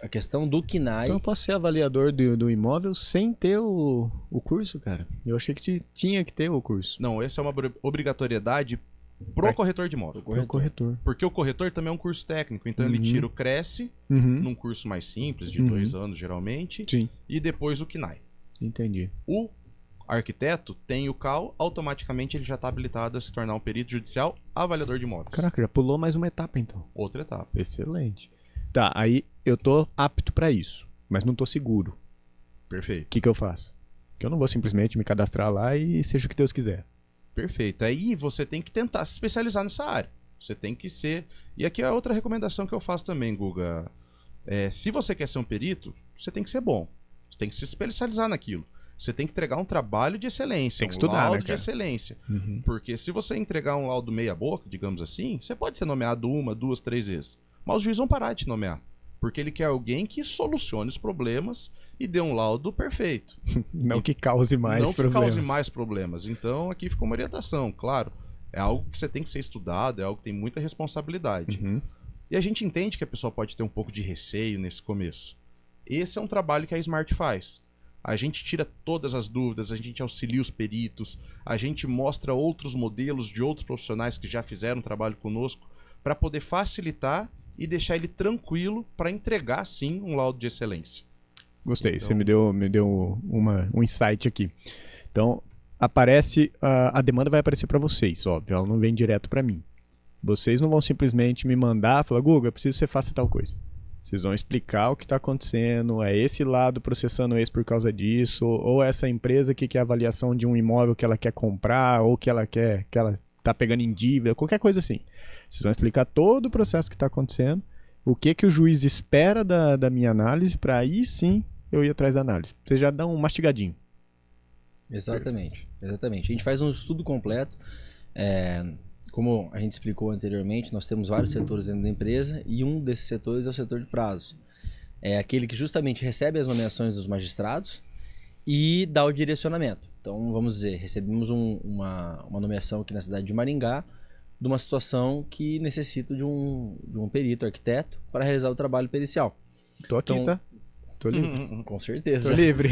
B: A questão do KNAI,
A: Então eu posso ser avaliador do imóvel sem ter o curso, cara. Eu achei que tinha que ter o curso.
C: Não, essa é uma obrigatoriedade pro corretor de imóvel.
A: É o corretor.
C: Porque o corretor também é um curso técnico, então ele tira o Cresce,
A: Uhum.
C: num curso mais simples, de 2 anos geralmente,
A: Sim,
C: e depois o KNAI.
A: entendi.
C: O arquiteto tem o CAL, automaticamente ele já está habilitado a se tornar um perito judicial avaliador de imóveis.
A: Caraca, já pulou mais uma etapa então.
C: Outra etapa.
A: Excelente. Tá, aí eu tô apto pra isso, mas não tô seguro.
C: Perfeito.
A: O que eu faço? Porque eu não vou simplesmente me cadastrar lá e seja o que Deus quiser.
C: Perfeito. Aí você tem que tentar se especializar nessa área. Você tem que ser... E aqui é outra recomendação que eu faço também, Guga. Se você quer ser um perito, você tem que ser bom. Você tem que se especializar naquilo. Você tem que entregar um trabalho de excelência,
A: Tem que
C: um
A: estudar,
C: laudo
A: né,
C: de
A: cara?
C: excelência.
A: Uhum.
C: Porque se você entregar um laudo meia boca, digamos assim, você pode ser nomeado 1, 2, 3 vezes. Mas os juízes vão parar de te nomear. Porque ele quer alguém que solucione os problemas e dê um laudo perfeito.
A: Não que cause mais
C: não
A: problemas.
C: que cause mais problemas. Então aqui fica uma orientação, claro. É algo que você tem que ser estudado, é algo que tem muita responsabilidade.
A: Uhum.
C: E a gente entende que a pessoa pode ter um pouco de receio nesse começo. Esse é um trabalho que a Smart faz. A gente tira todas as dúvidas, a gente auxilia os peritos, a gente mostra outros modelos de outros profissionais que já fizeram trabalho conosco para poder facilitar e deixar ele tranquilo para entregar, sim, um laudo de excelência.
A: Gostei,
C: Então-
A: você me deu um insight aqui. Então, aparece, a demanda vai aparecer para vocês, óbvio, ela não vem direto para mim. Vocês não vão simplesmente me mandar, falar, Guga, eu preciso que você faça tal coisa. Vocês vão explicar o que está acontecendo, é esse lado processando esse por causa disso, ou essa empresa que quer a avaliação de um imóvel que ela quer comprar, ou que ela tá pegando em dívida, qualquer coisa assim. Vocês vão explicar todo o processo que está acontecendo, o que o juiz espera da minha análise, para aí sim eu ir atrás da análise. Vocês já dão um mastigadinho.
B: exatamente. A gente faz um estudo completo. Como a gente explicou anteriormente, nós temos vários setores dentro da empresa e um desses setores é o setor de prazo. É aquele que justamente recebe as nomeações dos magistrados e dá o direcionamento. Então, vamos dizer, recebemos uma nomeação aqui na cidade de Maringá de uma situação que necessita de um perito, arquiteto, para realizar o trabalho pericial.
A: Tô aqui,
B: Então-
A: tá? Tô livre.
B: Com certeza.
A: Tô livre.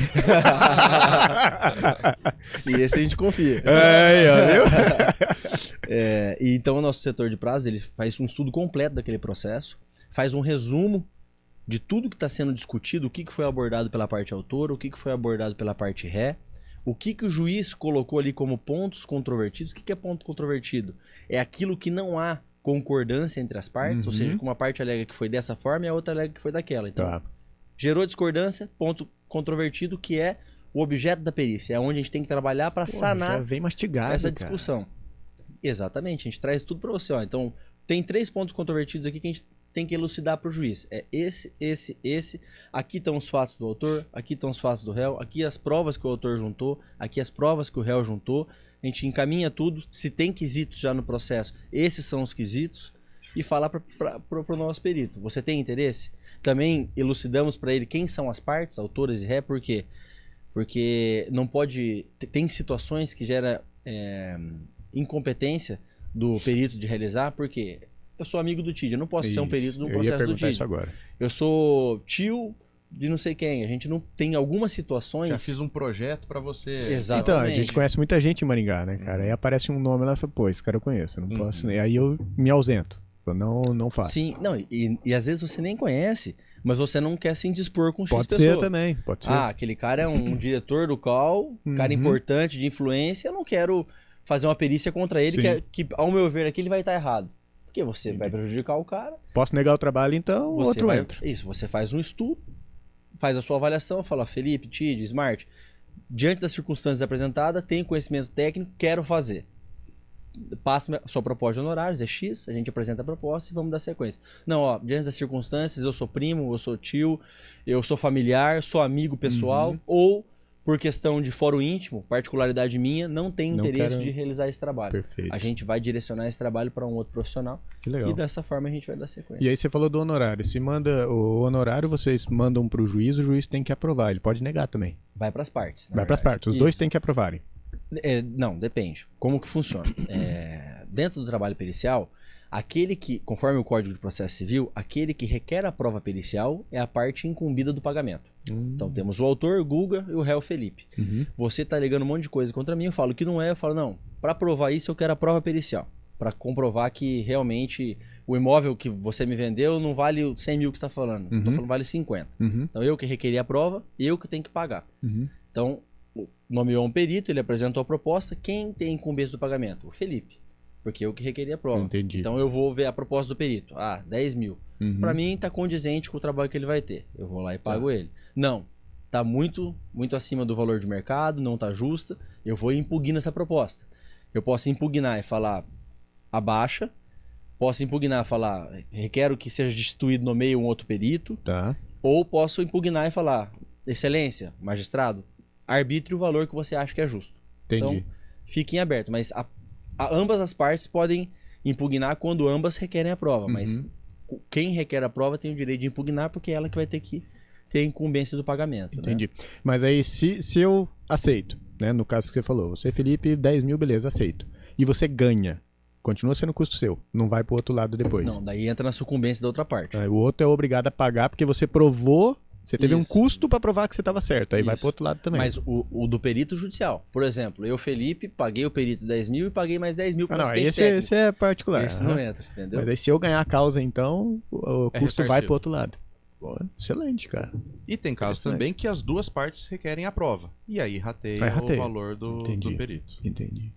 B: E esse a gente confia.
A: Viu?
B: E então o nosso setor de prazo ele faz um estudo completo daquele processo, faz um resumo de tudo que está sendo discutido, o que foi abordado pela parte autora, o que foi abordado pela parte ré, o que o juiz colocou ali como pontos controvertidos. O que é ponto controvertido? É aquilo que não há concordância entre as partes, ou seja, que uma parte alega que foi dessa forma e a outra alega que foi daquela. Então,
A: Tá.
B: gerou discordância, ponto controvertido, que é o objeto da perícia, é onde a gente tem que trabalhar para
A: Já
B: sanar
A: vem mastigado,
B: essa
A: cara.
B: discussão. Exatamente, a gente traz tudo para você. Ó. Então, tem 3 pontos controvertidos aqui que a gente tem que elucidar para o juiz. É esse. Aqui estão os fatos do autor, aqui estão os fatos do réu, aqui as provas que o autor juntou, aqui as provas que o réu juntou. A gente encaminha tudo. Se tem quesitos já no processo, esses são os quesitos. E fala para o nosso perito. Você tem interesse? Também elucidamos para ele quem são as partes, autoras e ré, por quê? Porque não pode... Tem situações que gera incompetência do perito de realizar, porque eu sou amigo do TID, eu não posso ser um perito no processo do TID.
A: Isso agora.
B: Eu sou tio de não sei quem, a gente não tem algumas situações...
C: Já fiz um projeto para você...
B: Exatamente.
A: Então, a gente conhece muita gente em Maringá, né, cara? Aí aparece um nome lá e fala, pô, esse cara eu conheço, eu não posso... Aí eu me ausento. Não faço.
B: Sim, não, e às vezes você nem conhece, mas você não quer se indispor com X
A: pode
B: pessoa.
A: Ser também, pode ser.
B: Ah, aquele cara é um diretor do call, cara importante, de influência, eu não quero fazer uma perícia contra ele, que ao meu ver aqui ele vai estar errado. Porque você vai prejudicar o cara.
A: Posso negar o trabalho, então o outro entra.
B: Isso, você faz um estudo, faz a sua avaliação, fala, Felipe, Tid, Smart, diante das circunstâncias apresentadas, tenho conhecimento técnico, quero fazer. Passa a sua proposta de honorários, é X, a gente apresenta a proposta e vamos dar sequência. Não, ó, diante das circunstâncias, eu sou primo, eu sou tio, eu sou familiar, sou amigo pessoal, ou por questão de fórum íntimo, particularidade minha, não tem interesse de realizar esse trabalho.
A: Perfeito.
B: A gente vai direcionar esse trabalho para um outro profissional.
A: Que legal.
B: E dessa forma a gente vai dar sequência.
A: E aí você falou do honorário. Se manda o honorário, vocês mandam para o juiz tem que aprovar. Ele pode negar também.
B: Vai para as partes.
A: Vai para as partes. Os dois têm que aprovarem.
B: Não, depende. Como que funciona? Dentro do trabalho pericial, aquele que, conforme o Código de Processo Civil, aquele que requer a prova pericial é a parte incumbida do pagamento. Então temos o autor, Guga, e o réu Felipe. Você está alegando um monte de coisa contra mim, eu falo que não é, eu falo, não, para provar isso eu quero a prova pericial. Para comprovar que realmente o imóvel que você me vendeu não vale 100 mil que você está falando. Estou falando vale 50. Então eu que requeri a prova, eu que tenho que pagar. Então, nomeou um perito, ele apresentou a proposta. Quem tem incumbência do pagamento? O Felipe. Porque eu que requeri a prova.
A: Entendi.
B: Então eu vou ver a proposta do perito. 10 mil. Para mim está condizente com o trabalho que ele vai ter. Eu vou lá e pago ele. Não. Está muito acima do valor de mercado, não está justa. Eu vou impugnar essa proposta. Eu posso impugnar e falar abaixa. Posso impugnar e falar requero que seja destituído no meio um outro perito.
A: Tá.
B: Ou posso impugnar e falar excelência, magistrado, arbitre o valor que você acha que é justo.
A: Entendi.
B: Então, fique em aberto. Mas ambas as partes podem impugnar quando ambas requerem a prova. Mas quem requer a prova tem o direito de impugnar porque é ela que vai ter que ter a incumbência do pagamento.
A: Entendi.
B: Né?
A: Mas aí, se eu aceito, né, no caso que você falou, você, Felipe, 10 mil, beleza, aceito. E você ganha. Continua sendo custo seu. Não vai pro outro lado depois.
B: Não, daí entra na sucumbência da outra parte.
A: Aí, o outro é obrigado a pagar porque você provou. Você teve um custo para provar que você estava certo. Aí vai pro outro lado também.
B: Mas o do perito judicial. Por exemplo, eu, Felipe, paguei o perito 10 mil e paguei mais 10 mil para assistente técnico.
A: Esse é particular.
B: Esse não entra, entendeu?
A: Mas aí se eu ganhar a causa, então, o custo vai pro outro lado.
C: Pô,
A: excelente, cara.
C: E tem casos também que as duas partes requerem a prova. E aí rateia o valor do perito.
A: Entendi.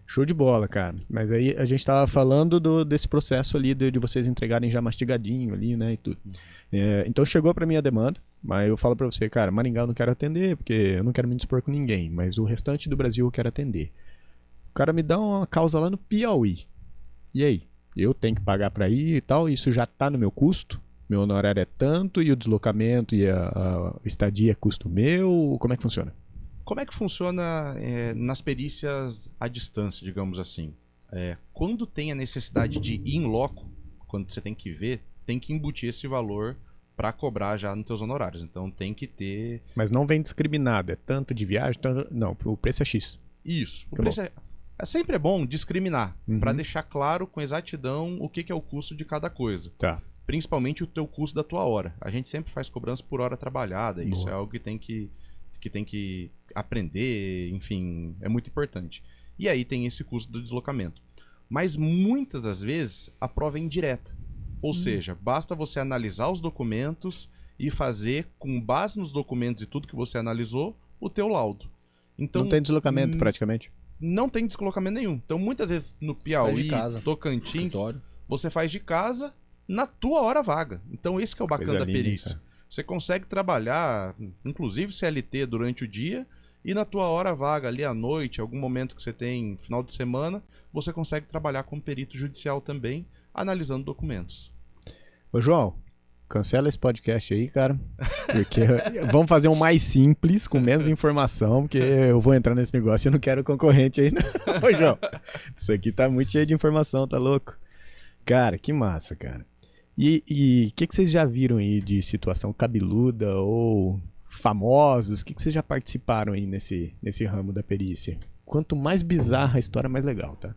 A: Show de bola, cara. Mas aí a gente tava falando desse processo ali de vocês entregarem já mastigadinho ali, né, e tudo. Então chegou pra mim a demanda, mas eu falo pra você, cara, Maringá eu não quero atender, porque eu não quero me dispor com ninguém, mas o restante do Brasil eu quero atender. O cara me dá uma causa lá no Piauí. E aí? Eu tenho que pagar pra ir e tal, isso já tá no meu custo? Meu honorário é tanto e o deslocamento e a estadia é custo meu? Como é que funciona?
C: Como é que funciona nas perícias à distância, digamos assim? Quando tem a necessidade de ir in loco, quando você tem que ver, tem que embutir esse valor para cobrar já nos teus honorários. Então tem que ter...
A: Mas não vem discriminado, é tanto de viagem, tanto... Não, o preço é X.
C: Isso. O preço sempre é bom discriminar, para deixar claro com exatidão o que é o custo de cada coisa.
A: Tá.
C: Principalmente o teu custo da tua hora. A gente sempre faz cobrança por hora trabalhada. Boa. Isso é algo que tem que aprender, enfim, é muito importante. E aí tem esse custo do deslocamento. Mas muitas das vezes a prova é indireta. Ou seja, basta você analisar os documentos e fazer, com base nos documentos e tudo que você analisou, o teu laudo. Então,
A: não tem deslocamento praticamente?
C: Não tem deslocamento nenhum. Então muitas vezes no Piauí, Tocantins, você faz de casa na tua hora vaga. Então esse que é o bacana da perícia. Você consegue trabalhar, inclusive CLT durante o dia, e na tua hora vaga ali à noite, algum momento que você tem final de semana, você consegue trabalhar como perito judicial também, analisando documentos.
A: Ô, João, cancela esse podcast aí, cara. Porque vamos fazer um mais simples, com menos informação, porque eu vou entrar nesse negócio e eu não quero concorrente aí, não. Ô, João, isso aqui tá muito cheio de informação, tá louco? Cara, que massa, cara. E o que vocês já viram aí de situação cabeluda ou famosos? O que vocês já participaram aí nesse ramo da perícia? Quanto mais bizarra a história, mais legal, tá?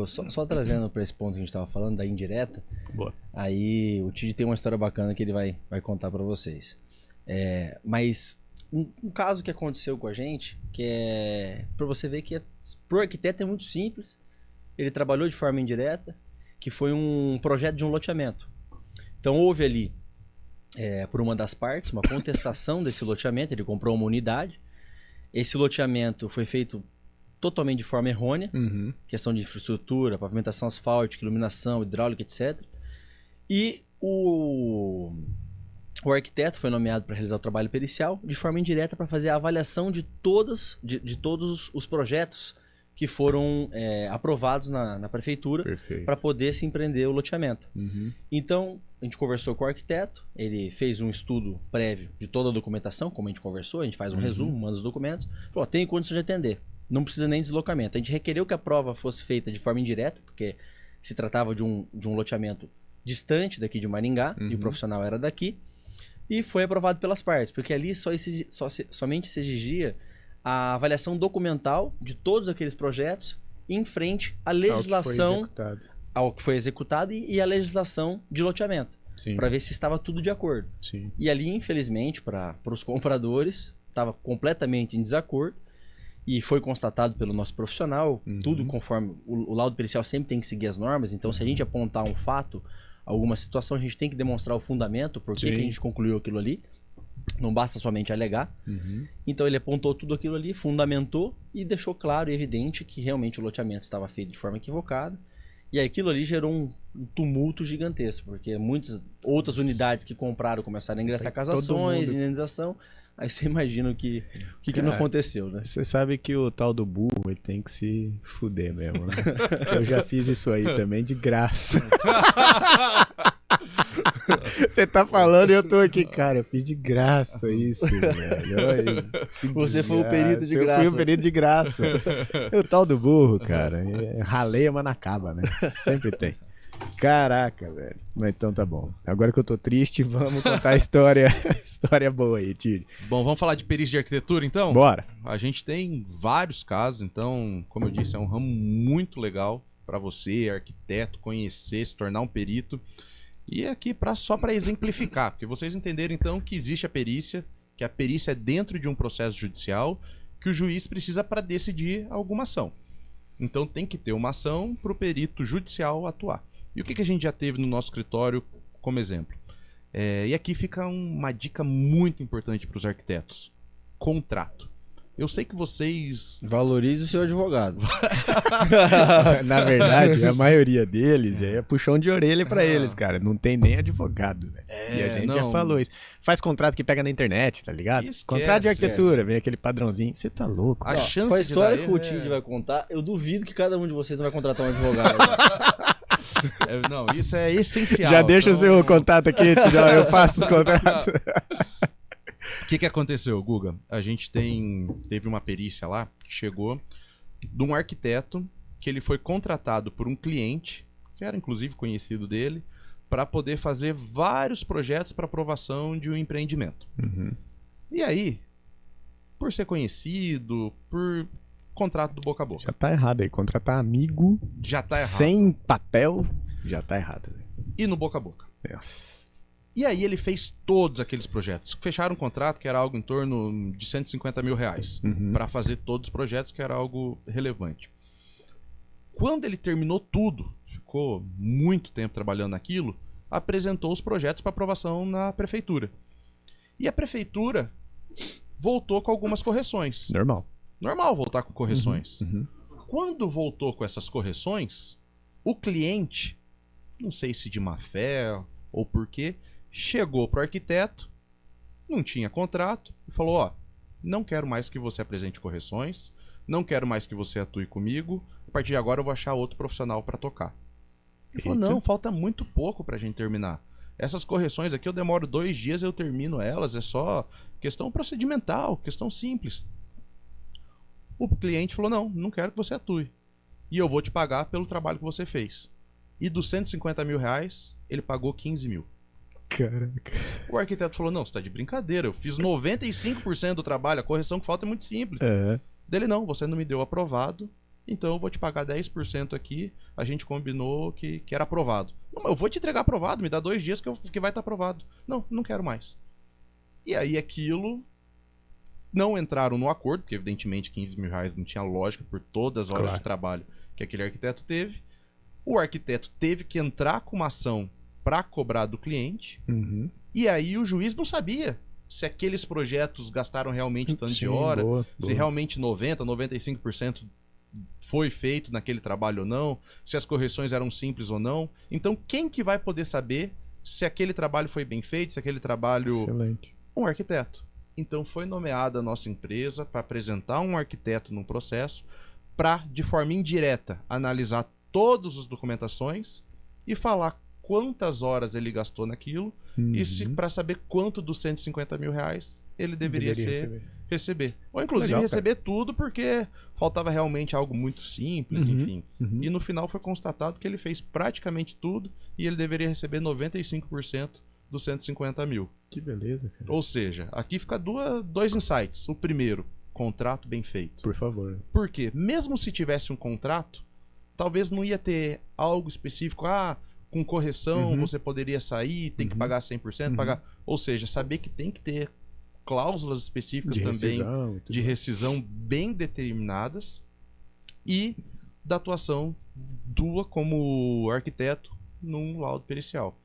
B: Só trazendo para esse ponto que a gente estava falando, da indireta,
A: Boa.
B: aí o Tid tem uma história bacana que ele vai contar para vocês. Mas um caso que aconteceu com a gente, que é para você ver que pro arquiteto é muito simples, ele trabalhou de forma indireta, que foi um projeto de um loteamento. Então houve ali, por uma das partes, uma contestação desse loteamento, ele comprou uma unidade, esse loteamento foi feito totalmente de forma errônea, questão de infraestrutura, pavimentação asfáltica, iluminação, hidráulica, etc. E o arquiteto foi nomeado para realizar o trabalho pericial de forma indireta para fazer a avaliação de todos os projetos que foram aprovados na prefeitura para poder se empreender o loteamento. Então, a gente conversou com o arquiteto, ele fez um estudo prévio de toda a documentação, como a gente conversou, a gente faz um resumo, manda os documentos, falou, tem condição de atender. Não precisa nem de deslocamento. A gente requereu que a prova fosse feita de forma indireta, porque se tratava de um loteamento distante daqui de Maringá, e o profissional era daqui, e foi aprovado pelas partes, porque ali somente se exigia a avaliação documental de todos aqueles projetos em frente à legislação, ao que foi executado e à legislação de loteamento, para ver se estava tudo de acordo.
A: Sim.
B: E ali, infelizmente, para os compradores, estava completamente em desacordo, e foi constatado pelo nosso profissional, tudo conforme o laudo pericial sempre tem que seguir as normas, então se a gente apontar um fato, alguma situação, a gente tem que demonstrar o fundamento, por que a gente concluiu aquilo ali, não basta somente alegar. Então ele apontou tudo aquilo ali, fundamentou e deixou claro e evidente que realmente o loteamento estava feito de forma equivocada, e aquilo ali gerou um tumulto gigantesco, porque muitas outras unidades que compraram começaram a ingressar casações, indenização. Aí você imagina o que não aconteceu, né?
A: Você sabe que o tal do burro, ele tem que se fuder mesmo, né? Eu já fiz isso aí também de graça. Você tá falando e eu tô aqui, cara, eu fiz de graça isso, velho. Olha,
B: você foi o perito de graça.
A: Eu fui o perito de graça. O tal do burro, cara, raleia, mas não acaba, né? Sempre tem. Caraca, velho. Mas então tá bom. Agora que eu tô triste, vamos contar a história boa aí, Tid.
C: Bom, vamos falar de perícia de arquitetura, então?
A: Bora.
C: A gente tem vários casos, então, como eu disse, é um ramo muito legal para você, arquiteto, conhecer, se tornar um perito. E aqui só para exemplificar, porque vocês entenderem, então, que existe a perícia, que a perícia é dentro de um processo judicial, que o juiz precisa para decidir alguma ação. Então tem que ter uma ação para o perito judicial atuar. E o que a gente já teve no nosso escritório como exemplo? E aqui fica uma dica muito importante para os arquitetos. Contrato. Eu sei que vocês...
B: Valorize o seu advogado.
A: Na verdade, a maioria deles é puxão de orelha para eles, cara. Não tem nem advogado, velho. E a gente já falou isso. Faz contrato que pega na internet, tá ligado?
C: Esquece,
A: contrato de arquitetura, vem aquele padrãozinho. Você tá louco.
B: A chance com a história que o Tid vai contar, eu duvido que cada um de vocês não vai contratar um advogado.
C: Não, isso é essencial.
A: Já deixa o seu contato aqui, Tid, eu faço os contratos.
C: O que aconteceu, Guga? A gente teve uma perícia lá que chegou de um arquiteto que ele foi contratado por um cliente, que era inclusive conhecido dele, para poder fazer vários projetos para aprovação de um empreendimento. E aí, por ser conhecido, por contrato do boca a boca.
A: Já tá errado aí. Contratar amigo
C: já tá errado.
A: Sem papel, já tá errado.
C: E no boca a boca.
A: Nossa.
C: E aí ele fez todos aqueles projetos. Fecharam um contrato que era algo em torno de R$150 mil para fazer todos os projetos, que era algo relevante. Quando ele terminou tudo, ficou muito tempo trabalhando naquilo, apresentou os projetos para aprovação na prefeitura. E a prefeitura voltou com algumas correções. Normal voltar com correções. Quando voltou com essas correções, o cliente, não sei se de má fé ou por quê, chegou pro arquiteto, não tinha contrato, e falou, ó, não quero mais que você apresente correções, não quero mais que você atue comigo, a partir de agora eu vou achar outro profissional para tocar. Ele falou, não, falta muito pouco pra gente terminar. Essas correções aqui eu demoro 2 dias, eu termino elas, é só questão procedimental, questão simples. O cliente falou, não quero que você atue. E eu vou te pagar pelo trabalho que você fez. E dos 150 mil reais, ele pagou 15 mil.
A: Caraca.
C: O arquiteto falou, não, você tá de brincadeira, eu fiz 95% do trabalho, a correção que falta é muito simples. Dele, não, você não me deu aprovado, então eu vou te pagar 10% aqui, a gente combinou que era aprovado. Não, mas eu vou te entregar aprovado, me dá 2 dias que vai estar aprovado. Não quero mais. E aí aquilo, não entraram no acordo, porque evidentemente 15 mil reais não tinha lógica por todas as horas de trabalho que aquele arquiteto teve. O arquiteto teve que entrar com uma ação para cobrar do cliente, e aí o juiz não sabia se aqueles projetos gastaram realmente tanto de hora, se realmente 90%, 95% foi feito naquele trabalho ou não, se as correções eram simples ou não. Então quem que vai poder saber se aquele trabalho foi bem feito, se aquele trabalho...
A: Excelente.
C: Um arquiteto. Então foi nomeada a nossa empresa para apresentar um arquiteto num processo para, de forma indireta, analisar todas as documentações e falar quantas horas ele gastou naquilo e para saber quanto dos 150 mil reais ele deveria receber. Ou inclusive legal, receber tudo porque faltava realmente algo muito simples, enfim. E no final foi constatado que ele fez praticamente tudo e ele deveria receber 95% dos 150 mil.
A: Que beleza, cara.
C: Ou seja, aqui fica 2 insights. O primeiro, contrato bem feito.
A: Por favor.
C: Por quê? Mesmo se tivesse um contrato, talvez não ia ter algo específico. Com correção você poderia sair, tem que pagar 100%, pagar... Ou seja, saber que tem que ter cláusulas específicas também de rescisão bem determinadas e da atuação tua como arquiteto num laudo pericial.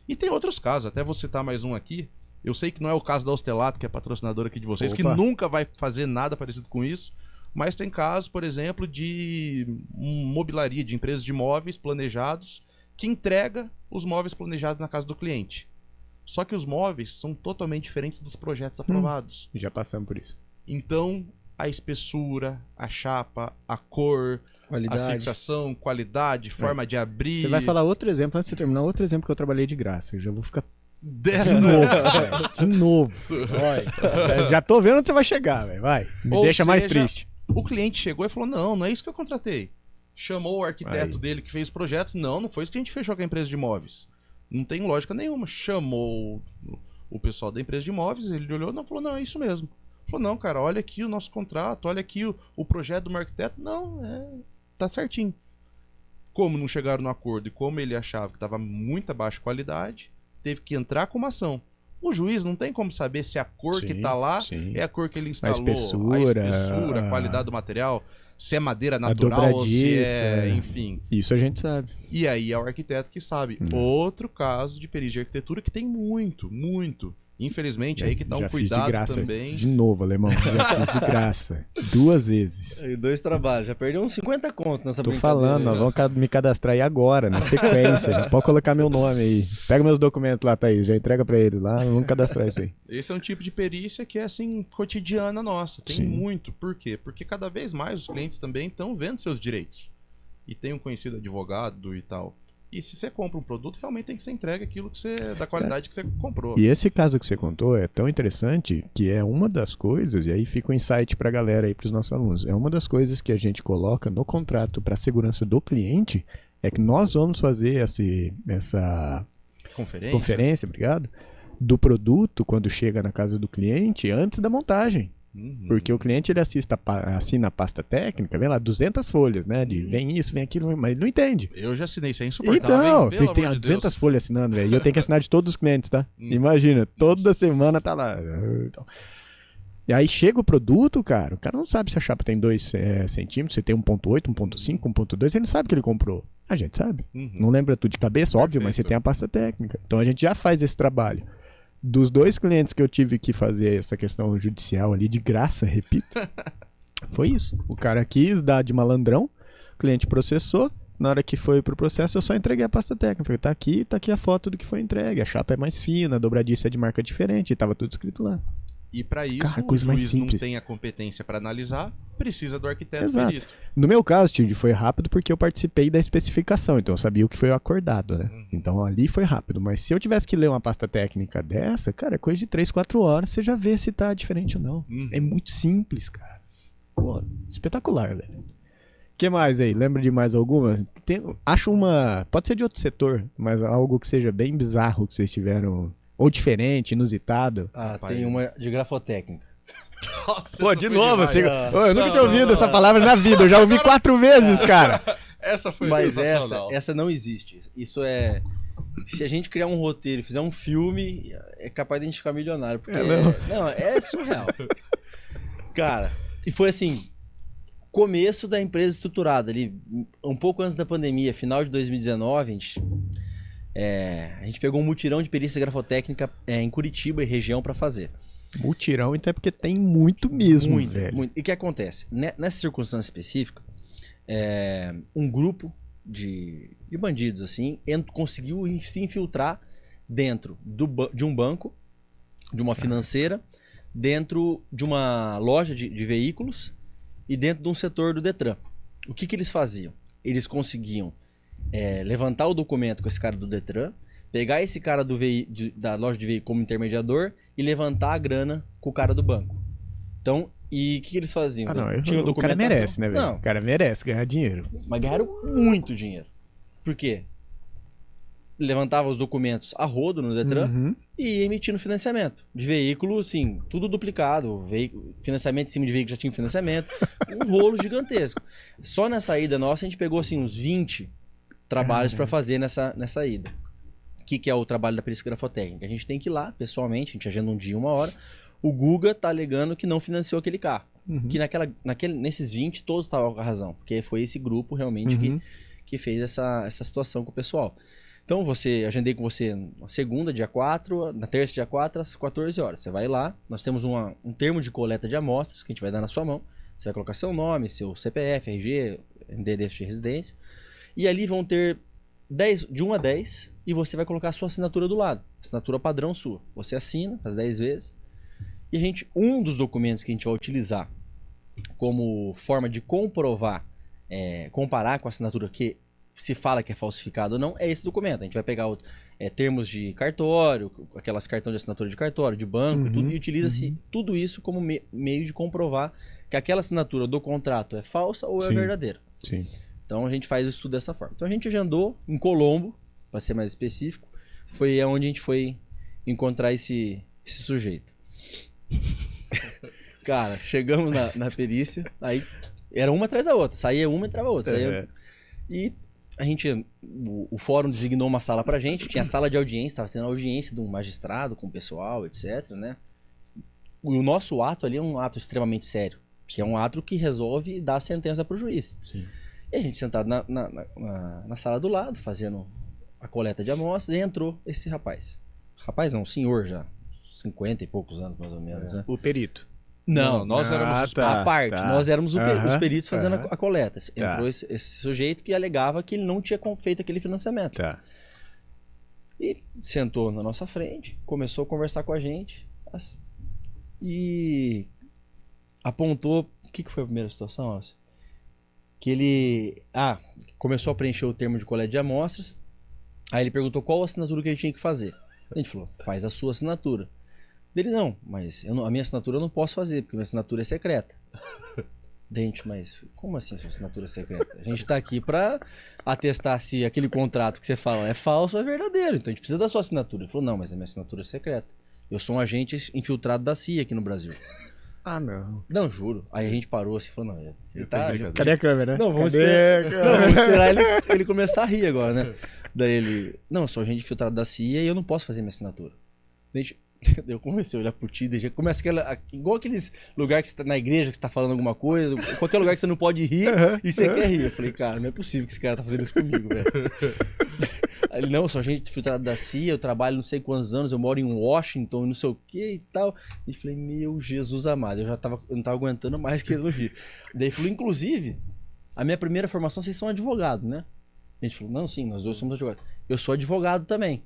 C: E tem outros casos, até vou citar mais um aqui. Eu sei que não é o caso da Ostelato, que é patrocinadora aqui de vocês, que nunca vai fazer nada parecido com isso, mas tem casos, por exemplo, de mobiliaria, de empresas de móveis planejados que entrega os móveis planejados na casa do cliente. Só que os móveis são totalmente diferentes dos projetos aprovados.
A: Já passamos por isso.
C: Então, a espessura, a chapa, a cor, a fixação, qualidade, forma de abrir...
A: Você vai falar outro exemplo, antes de você terminar, outro exemplo que eu trabalhei de graça. Eu já vou ficar... De novo. Já tô vendo onde você vai chegar, velho. Vai. Me deixa mais triste.
C: O cliente chegou e falou, não é isso que eu contratei. Chamou o arquiteto dele que fez os projetos. Não foi isso que a gente fechou com a empresa de imóveis. Não tem lógica nenhuma. Chamou o pessoal da empresa de imóveis, ele olhou e falou, não, é isso mesmo. Falou, não, cara, olha aqui o nosso contrato, olha aqui o projeto do meu arquiteto. Não, tá certinho. Como não chegaram no acordo e como ele achava que estava muito abaixo qualidade, teve que entrar com uma ação. O juiz não tem como saber se a cor que tá lá é a cor que ele instalou, a espessura, a qualidade do material, se é madeira natural ou se enfim.
A: Isso a gente sabe.
C: E aí é o arquiteto que sabe. Outro caso de perícia de arquitetura que tem muito. Infelizmente, aí que tá um cuidado de graça, também.
A: De novo, alemão. Já fiz de graça. 2 vezes.
B: E 2 trabalhos. Já perdeu uns 50 conto nessa
A: brincadeira. Tô falando, nós vamos me cadastrar aí agora, na sequência. Já pode colocar meu nome aí. Pega meus documentos lá, Thaís. Já entrega pra ele lá. Vamos cadastrar isso aí.
C: Esse é um tipo de perícia que é, assim, cotidiana nossa. Tem muito. Por quê? Porque cada vez mais os clientes também estão vendo seus direitos. E tem um conhecido advogado e tal. E se você compra um produto, realmente tem que ser entregue aquilo da qualidade que você comprou.
A: E esse caso que você contou é tão interessante que é uma das coisas, e aí fica um insight pra galera aí, pros nossos alunos, é uma das coisas que a gente coloca no contrato para segurança do cliente, é que nós vamos fazer essa conferência, obrigado, do produto quando chega na casa do cliente antes da montagem. Porque o cliente ele assina a pasta técnica, vem lá 200 folhas, né? Vem isso, vem aquilo, mas ele não entende.
C: Eu já assinei, isso é insuportável.
A: Então, tem 200 folhas assinando, velho. E eu tenho que assinar de todos os clientes, tá? Imagina, toda semana tá lá. Então. E aí chega o produto, cara, o cara não sabe se a chapa tem 2 centímetros, se tem 1.8, 1.5, 1.2, ele não sabe que ele comprou. A gente sabe. Não lembra tudo de cabeça, óbvio, mas você tem a pasta técnica. Então a gente já faz esse trabalho. Dos 2 clientes que eu tive que fazer essa questão judicial ali de graça, repito, foi isso. O cara quis dar de malandrão, o cliente processou, na hora que foi pro processo eu só entreguei a pasta técnica. Falei, tá aqui a foto do que foi entregue, a chapa é mais fina, a dobradiça é de marca diferente, e tava tudo escrito lá.
C: E para isso,
A: Cara,
C: o
A: coisa mais
C: juiz não
A: simples.
C: tem a competência para analisar, precisa do arquiteto
A: Exato.
C: perito.
A: No meu caso, Tid, foi rápido porque eu participei da especificação, então eu sabia o que foi acordado, né? Então ali foi rápido, mas se eu tivesse que ler uma pasta técnica dessa, cara, é coisa de 3, 4 horas, você já vê se tá diferente ou não. É muito simples, cara. Pô, espetacular, velho. O que mais aí? Lembra de mais alguma? Acho uma... Pode ser de outro setor, mas algo que seja bem bizarro que vocês tiveram... Ou diferente, inusitado.
B: Tem uma de grafotécnica.
C: Nossa,
A: Pô, de novo,
C: você.
A: Ô, eu nunca tinha ouvido essa palavra na vida, eu já ouvi 4 vezes, cara.
C: Essa foi
B: Mas
C: sensacional.
B: essa não existe. Isso é... Se a gente criar um roteiro e fizer um filme, é capaz de a gente ficar milionário. Porque é surreal. Cara, e foi assim... Começo da empresa estruturada, ali, um pouco antes da pandemia, final de 2019, a gente pegou um mutirão de perícia grafotécnica em Curitiba e região para fazer.
A: Mutirão, então é porque tem muito mesmo, velho.
B: Muito. E o que acontece? Nessa circunstância específica, um grupo de bandidos assim conseguiu se infiltrar dentro de um banco, de uma financeira, dentro de uma loja de veículos e dentro de um setor do Detran. O que eles faziam? Eles conseguiam levantar o documento com esse cara do Detran, pegar esse cara da loja de veículo como intermediador e levantar a grana com o cara do banco. Então, e o que eles faziam?
A: Tinha o cara merece, né, velho?
B: Não,
A: o cara merece ganhar dinheiro.
B: mas ganharam muito dinheiro. Por quê? Levantava os documentos a rodo no Detran e ia emitindo financiamento de veículo, assim, tudo duplicado. Financiamento em cima de veículo já tinha financiamento. Um rolo gigantesco. Só nessa ida nossa a gente pegou assim uns 20 trabalhos para fazer nessa ida. O que é o trabalho da perícia grafotécnica? A gente tem que ir lá, pessoalmente, a gente agenda um dia, 1 hora. O Guga tá alegando que não financiou aquele carro. Que nesses 20 todos estavam com a razão. Porque foi esse grupo realmente que fez essa situação com o pessoal. Então, agendei com você na segunda, dia 4, na terça, dia 4, às 14 horas. Você vai lá, nós temos um termo de coleta de amostras que a gente vai dar na sua mão. Você vai colocar seu nome, seu CPF, RG, endereço de residência. E ali vão ter 10, de 1 a 10, e você vai colocar a sua assinatura do lado. Assinatura padrão sua. Você assina as 10 vezes. E um dos documentos que a gente vai utilizar como forma de comprovar, comparar com a assinatura que se fala que é falsificado ou não, é esse documento. A gente vai pegar termos de cartório, aquelas cartões de assinatura de cartório, de banco, e tudo, e utiliza-se tudo isso como meio de comprovar que aquela assinatura do contrato é falsa ou é verdadeira.
A: Sim.
B: Então a gente faz o estudo dessa forma. Então a gente agendou em Colombo, para ser mais específico, foi onde a gente foi encontrar esse sujeito. Cara, chegamos na perícia, aí era uma atrás da outra, saía uma e entrava a outra. E o fórum designou uma sala pra gente, tinha a sala de audiência, estava tendo audiência de um magistrado com o pessoal, etc, né? O nosso ato ali é um ato extremamente sério, que é um ato que resolve dar a sentença pro juiz.
A: Sim.
B: E a gente sentado na sala do lado, fazendo a coleta de amostras, e entrou esse rapaz. Rapaz não, senhor já, 50 e poucos anos mais ou menos, né?
A: O perito.
B: Não, nós éramos a parte. Nós éramos os peritos fazendo a coleta. Entrou esse sujeito que alegava que ele não tinha feito aquele financiamento.
A: Tá.
B: E sentou na nossa frente, começou a conversar com a gente e apontou... O que foi a primeira situação, Alce? Que ele começou a preencher o termo de coleta de amostras. Aí ele perguntou qual assinatura que ele tinha que fazer. A gente falou, faz a sua assinatura. Dele, não, mas a minha assinatura eu não posso fazer, porque minha assinatura é secreta. Dente, mas como assim sua assinatura é secreta? A gente tá aqui pra atestar se aquele contrato que você fala é falso ou é verdadeiro. Então a gente precisa da sua assinatura. Ele falou, não, mas a minha assinatura é secreta. Eu sou um agente infiltrado da CIA aqui no Brasil.
A: Ah, não.
B: Não, juro. Aí a gente parou assim e falou, não, ele tá...
A: Cadê a câmera?
B: Não, vamos esperar ele começar a rir agora, né? Daí ele, não, eu sou agente infiltrado da CIA e eu não posso fazer minha assinatura. Eu comecei a olhar pro Tinder, já começa igual aqueles lugares que você tá na igreja, que você tá falando alguma coisa, qualquer lugar que você não pode rir e você quer rir. Eu falei, cara, não é possível que esse cara tá fazendo isso comigo, velho. Aí ele, não, eu sou agente filtrado da CIA, eu trabalho não sei quantos anos, eu moro em Washington, não sei o que e tal. E falei, meu Jesus amado, eu não tava aguentando mais querendo rir. Daí ele falou, inclusive, a minha primeira formação, vocês são advogado, né? A gente falou, não, sim, nós dois somos advogados. Eu sou advogado também.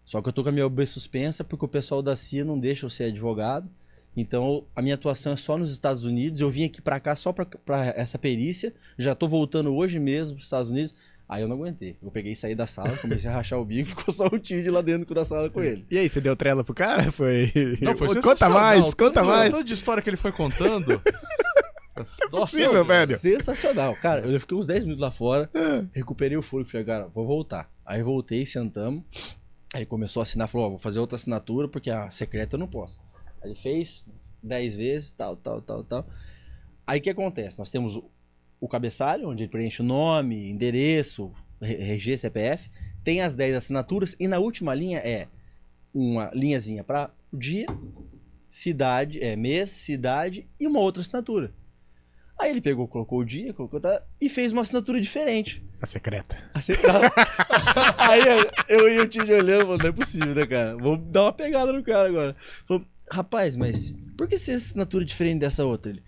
B: Só que eu tô com a minha OB suspensa porque o pessoal da CIA não deixa eu ser advogado. Então, a minha atuação é só nos Estados Unidos. Eu vim aqui pra cá só pra essa perícia. Já tô voltando hoje mesmo pros Estados Unidos. Aí eu não aguentei. Eu peguei e saí da sala, comecei a rachar o bico, ficou só o Tid lá dentro da sala com ele.
A: E aí, você deu trela pro cara? Foi.
C: Não, foi
A: Conta mais, conta mais.
C: Toda de história que ele foi contando.
A: Nossa, velho.
B: Sensacional. Cara, eu fiquei uns 10 minutos lá fora, recuperei o fôlego, falei, cara, vou voltar. Aí voltei, sentamos. Aí ele começou a assinar, falou, vou fazer outra assinatura, porque a secreta eu não posso. Aí ele fez 10 vezes, tal. Aí o que acontece? Nós temos o cabeçalho, onde ele preenche o nome, endereço, RG, CPF. Tem as 10 assinaturas e na última linha é uma linhazinha para o dia, cidade, mês, cidade e uma outra assinatura. Aí ele pegou, colocou o dia, e fez uma assinatura diferente.
A: A secreta.
B: Aí eu e o Tid olhando, não é possível, né, cara? Vamos dar uma pegada no cara agora. Falou, rapaz, mas por que você fez assinatura diferente dessa outra? Ele,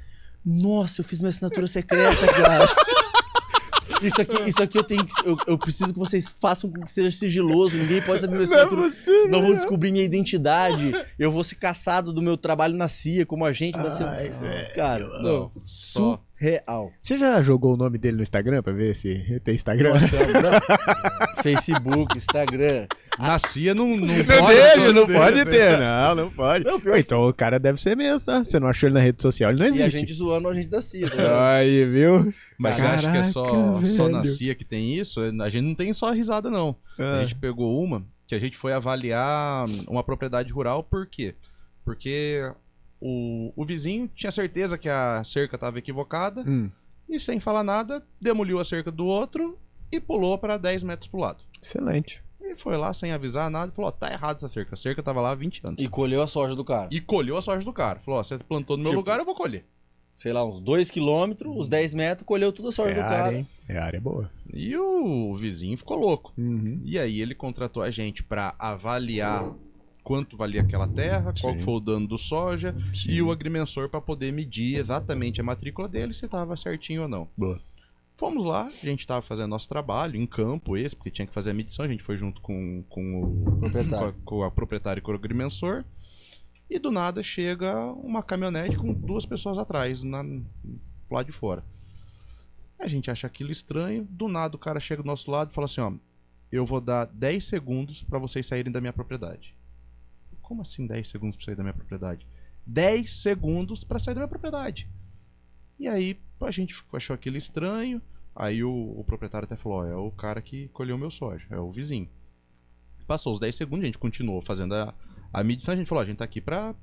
B: nossa, eu fiz minha assinatura secreta, cara. Isso aqui eu preciso que vocês façam com que seja sigiloso. Ninguém pode saber minha assinatura, senão vão descobrir minha identidade. Eu vou ser caçado do meu trabalho na CIA como agente da CIA. Cara, não, surreal.
A: Você já jogou o nome dele no Instagram pra ver se tem Instagram?
B: Facebook, Instagram.
C: Na CIA não
A: Não
C: pode
A: ter. Não pode.
B: Não,
A: Então o cara deve ser mesmo, tá? Você não achou ele na rede social, ele não existe.
B: E a gente zoando a gente da CIA. Tá?
A: Aí, viu?
C: Mas você acha que é só na
A: velho.
C: CIA que tem isso? A gente não tem só risada, não. A gente pegou uma que a gente foi avaliar uma propriedade rural, por quê? Porque o vizinho tinha certeza que a cerca estava equivocada e sem falar nada, demoliu a cerca do outro e pulou para 10 metros pro lado.
A: Excelente.
C: E foi lá sem avisar nada e falou, ó, tá errado essa cerca. A cerca tava lá há 20 anos.
B: E colheu a soja do cara.
C: E colheu a soja do cara. Falou, ó, você plantou no meu lugar, eu vou colher.
B: Sei lá, uns 2 quilômetros, uns 10 metros, colheu tudo a soja do cara.
A: Hein? A área é boa.
C: E o vizinho ficou louco. E aí ele contratou a gente pra avaliar quanto valia aquela terra, qual foi o dano do soja e o agrimensor pra poder medir exatamente a matrícula dele, se tava certinho ou não.
A: Boa.
C: Fomos lá, a gente tava fazendo nosso trabalho em campo porque tinha que fazer a medição, a gente foi junto com a proprietária e com o agrimensor. E do nada chega uma caminhonete com 2 pessoas atrás, lá de fora. A gente acha aquilo estranho, do nada o cara chega do nosso lado e fala assim, ó, eu vou dar 10 segundos pra vocês saírem da minha propriedade. Como assim 10 segundos pra sair da minha propriedade? 10 segundos pra sair da minha propriedade. E aí a gente achou aquilo estranho, aí o proprietário até falou, ó, é o cara que colheu meu soja, é o vizinho. Passou os 10 segundos, a gente continuou fazendo a medição, a gente falou, ó, a gente tá aqui pra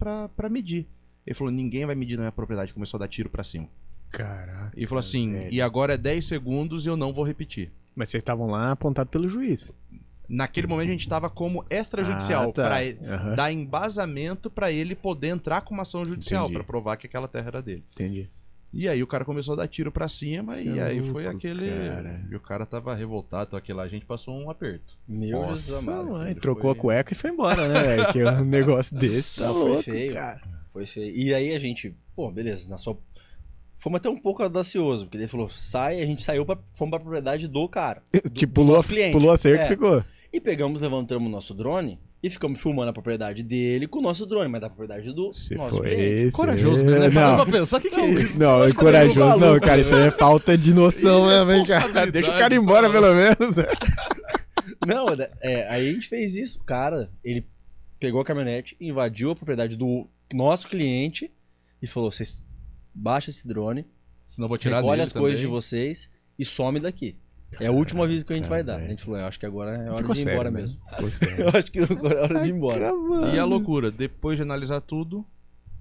C: medir. Ele falou, ninguém vai medir na minha propriedade, começou a dar tiro pra cima.
A: Caraca.
C: Ele falou assim,
A: velho.
C: e agora é 10 segundos e eu não vou repetir.
A: Mas vocês estavam lá apontados pelo juiz.
C: Naquele momento a gente tava como extrajudicial,
A: tá.
C: pra dar embasamento pra ele poder entrar com uma ação judicial,
A: Entendi.
C: pra provar que aquela terra era dele.
A: Entendi.
C: E aí o cara começou a dar tiro pra cima
A: Cê
C: e
A: é
C: aí
A: louco,
C: foi aquele...
A: cara.
C: E o cara tava revoltado, aquele lá, a gente passou um aperto.
B: Meu Jesus
A: Nossa,
B: amado.
A: mãe,
C: ele
A: trocou
C: foi-
A: a cueca e foi embora, né, velho? Que um negócio desse tá
B: Não, foi
A: louco,
B: feio.
A: cara.
B: Foi feio. E aí a gente, pô, beleza, fomos até um pouco audacioso, porque ele falou, sai, a gente saiu, fomos pra propriedade do cara.
A: Tipo,
B: do nosso cliente.
A: pulou a cerca e
B: É.
A: ficou.
B: E pegamos, levantamos o nosso drone e ficamos filmando a propriedade dele com o nosso drone, mas da propriedade do
A: Você
B: nosso
A: foi
B: cliente.
A: esse.
C: Corajoso, né?
A: Não,
C: Pra pensar o que é isso?
A: não, é corajoso. Não, cara, isso aí é falta de noção mesmo, hein, cara.
C: Responsabilidade,
A: Deixa o cara ir embora,
C: cara.
A: pelo menos.
B: Não, aí a gente fez isso, cara, ele pegou a caminhonete, invadiu a propriedade do nosso cliente e falou, vocês baixam esse drone,
C: Senão eu vou tirar
B: recolhe
C: dele
B: as coisas de
C: também.
B: vocês e some daqui. É o último aviso que a gente vai dar. A
A: velho.
B: gente falou, eu acho que agora é hora
A: Ficou
B: de ir
A: sério,
B: embora
A: né?
B: mesmo.
A: Ficou sério.
B: Eu acho que agora é hora de ir embora.
C: E a loucura, depois de analisar tudo,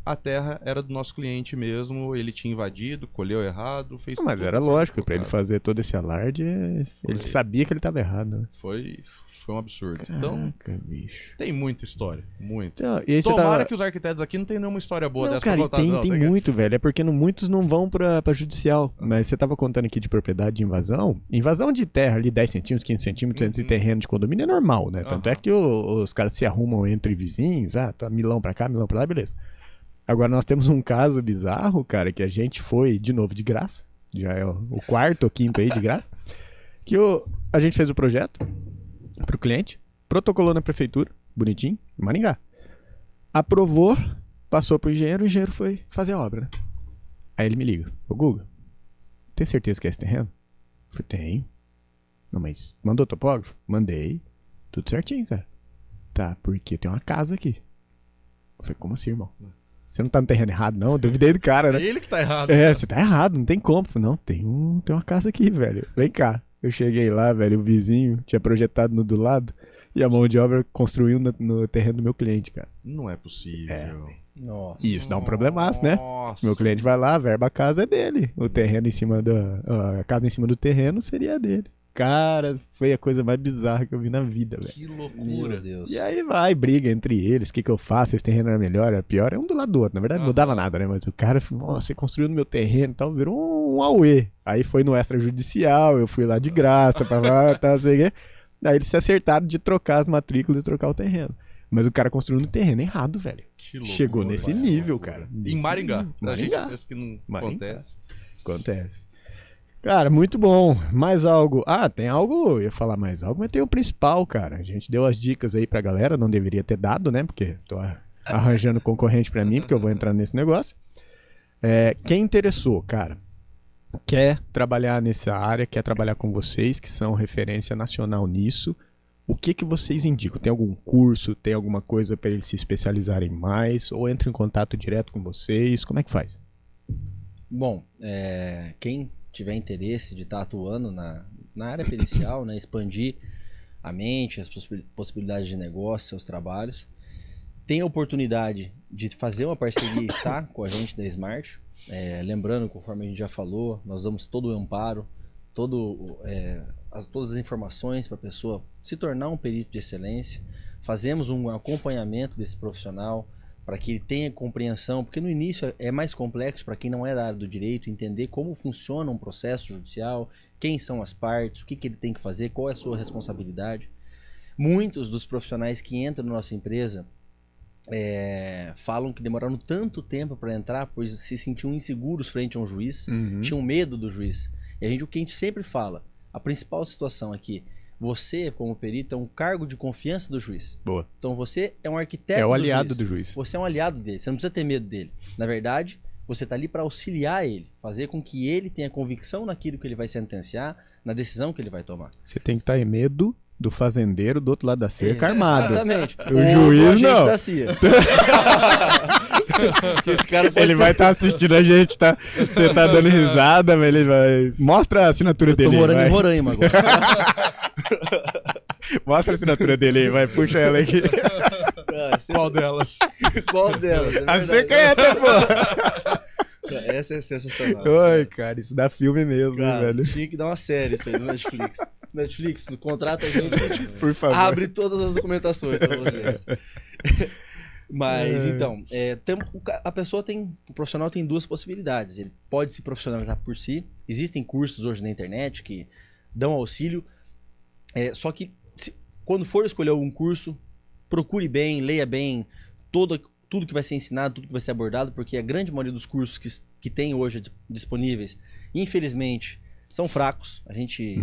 C: a terra era do nosso cliente mesmo, ele tinha invadido, colheu errado, fez
A: Mas
C: tudo
A: era
C: certo,
A: lógico, pra ele
C: cara.
A: fazer todo esse alarde, ele sabia que ele tava errado. Né?
C: Foi um absurdo. Então,
A: Caraca, bicho.
C: tem muita história, muita.
A: Então, e aí você
C: Tomara
A: tava...
C: que os arquitetos aqui não tenham nenhuma história boa
A: Não,
C: dessa
A: cara,
C: pra contar,
A: e
C: não,
A: tem
C: tá ligado?
A: muito, velho. É porque muitos não vão pra judicial. Mas você tava contando aqui de propriedade de invasão. Invasão de terra ali, 10 centímetros, 15 centímetros de terreno de condomínio é normal, né? Tanto é que os caras se arrumam entre vizinhos. Tá milão pra cá, milão pra lá, beleza. Agora nós temos um caso bizarro, cara, que a gente foi de novo de graça. Já é o quarto ou quinto aí de graça. Que a gente fez o projeto pro cliente, protocolou na prefeitura, bonitinho, em Maringá. Aprovou passou pro engenheiro, o engenheiro foi fazer a obra, né? Aí ele me liga, ô Guga, tem certeza que é esse terreno? Eu falei, tenho. Não, mas mandou topógrafo? Mandei. Tudo certinho, cara. Tá, porque tem uma casa aqui. Eu falei, como assim, irmão? Você não tá no terreno errado, não? Eu duvidei do cara, né?
C: É ele que tá errado.
A: É, você tá errado, não tem como. Eu falei, não, tem uma casa aqui, velho. Vem cá. Eu cheguei lá, velho, o vizinho tinha projetado no do lado e a mão de obra construiu no terreno do meu cliente, cara.
C: Não é possível.
B: Nossa.
A: E isso dá um problemaço, né?
C: Nossa.
A: Meu cliente vai lá, a verba, a casa é dele. O terreno em cima a casa em cima do terreno seria dele. Cara, foi a coisa mais bizarra que eu vi na vida, velho.
C: Que
B: Meu
C: loucura.
B: Deus.
A: E aí vai, briga entre eles, o que eu faço, esse terreno era melhor, era pior, é um do lado do outro, na verdade não mudava nada, né, mas o cara falou, nossa, você construiu no meu terreno e tal, virou um auê, aí foi no extrajudicial, eu fui lá de graça, pra tal, sei o quê, aí eles se acertaram de trocar as matrículas e trocar o terreno, mas o cara construiu no terreno errado, velho,
C: Que loucura,
A: chegou nesse
C: velho.
A: nível, cara.
C: Em Maringá.
A: Nível.
C: A gente
A: Maringá.
C: pensa que não
A: Maringá.
C: acontece.
A: Cara, muito bom. Mais algo? Ah, tem algo, eu ia falar mais algo, mas tem o principal, cara. A gente deu as dicas aí pra galera, não deveria ter dado, né? Porque tô arranjando concorrente pra mim, porque eu vou entrar nesse negócio. Quem interessou, cara, quer trabalhar nessa área, quer trabalhar com vocês, que são referência nacional nisso, o que vocês indicam? Tem algum curso, tem alguma coisa pra eles se especializarem mais, ou entra em contato direto com vocês? Como é que faz?
B: Bom, quem tiver interesse de estar atuando na área pericial, né, expandir a mente, as possibilidades de negócio, seus trabalhos, tem a oportunidade de fazer uma parceria e estar com a gente da Smart. Lembrando, conforme a gente já falou, nós damos todo o amparo, todas as informações para a pessoa se tornar um perito de excelência. Fazemos um acompanhamento desse profissional para que ele tenha compreensão, porque no início é mais complexo para quem não é da área do direito entender como funciona um processo judicial, quem são as partes, o que ele tem que fazer, qual é a sua responsabilidade. Muitos dos profissionais que entram na nossa empresa falam que demoraram tanto tempo para entrar, pois se sentiam inseguros frente a um juiz, tinham medo do juiz. E o que a gente sempre fala, a principal situação aqui, você, como perito, é um cargo de confiança do juiz.
A: Boa.
B: Então você é um arquiteto
A: É o
B: do
A: aliado
B: juiz.
A: do juiz.
B: Você é um aliado dele, você não precisa ter medo dele. Na verdade, você está ali para auxiliar ele, fazer com que ele tenha convicção naquilo que ele vai sentenciar, na decisão que ele vai tomar.
A: Você tem que estar em medo do fazendeiro do outro lado da cerca armado.
B: Exatamente.
A: O juiz não.
B: Da CIA. Esse cara
A: Ele vai estar assistindo a gente, tá? Você tá dando risada, mas ele vai... Mostra a assinatura dele
B: Tô
A: aí,
B: morando
A: vai.
B: em Roraima agora.
A: Mostra a assinatura dele aí, vai. Puxa ela aqui.
C: Qual delas?
B: Qual delas? É
A: A
B: verdade.
A: secreta, pô.
B: Essa é sensacional.
A: Oi, cara, isso dá filme mesmo,
B: Cara,
A: velho.
B: tinha que dar uma série isso aí no Netflix. Netflix, contrata a gente.
A: Por favor.
B: Abre todas as documentações pra vocês. Mas, então, o profissional tem duas possibilidades. Ele pode se profissionalizar por si. Existem cursos hoje na internet que dão auxílio. Só que, quando for escolher algum curso, procure bem, leia bem tudo que vai ser ensinado, tudo que vai ser abordado, porque a grande maioria dos cursos que tem hoje disponíveis, infelizmente, são fracos. A gente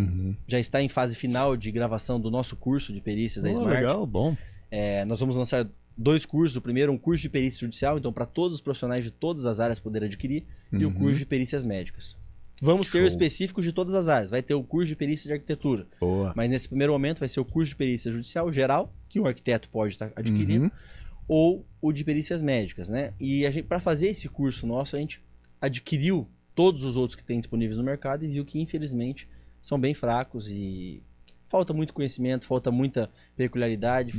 B: já está em fase final de gravação do nosso curso de perícias da Smart.
A: Legal, bom.
B: Nós vamos lançar 2 cursos. O primeiro é um curso de perícia judicial, então para todos os profissionais de todas as áreas poderem adquirir, e o curso de perícias médicas. Vamos ter específicos de todas as áreas. Vai ter o curso de perícia de arquitetura.
A: Boa.
B: Mas nesse primeiro momento vai ser o curso de perícia judicial geral, que o arquiteto pode estar adquirindo, ou o de perícias médicas, né? E para fazer esse curso nosso, a gente adquiriu todos os outros que tem disponíveis no mercado e viu que, infelizmente, são bem fracos e falta muito conhecimento, falta muita peculiaridade.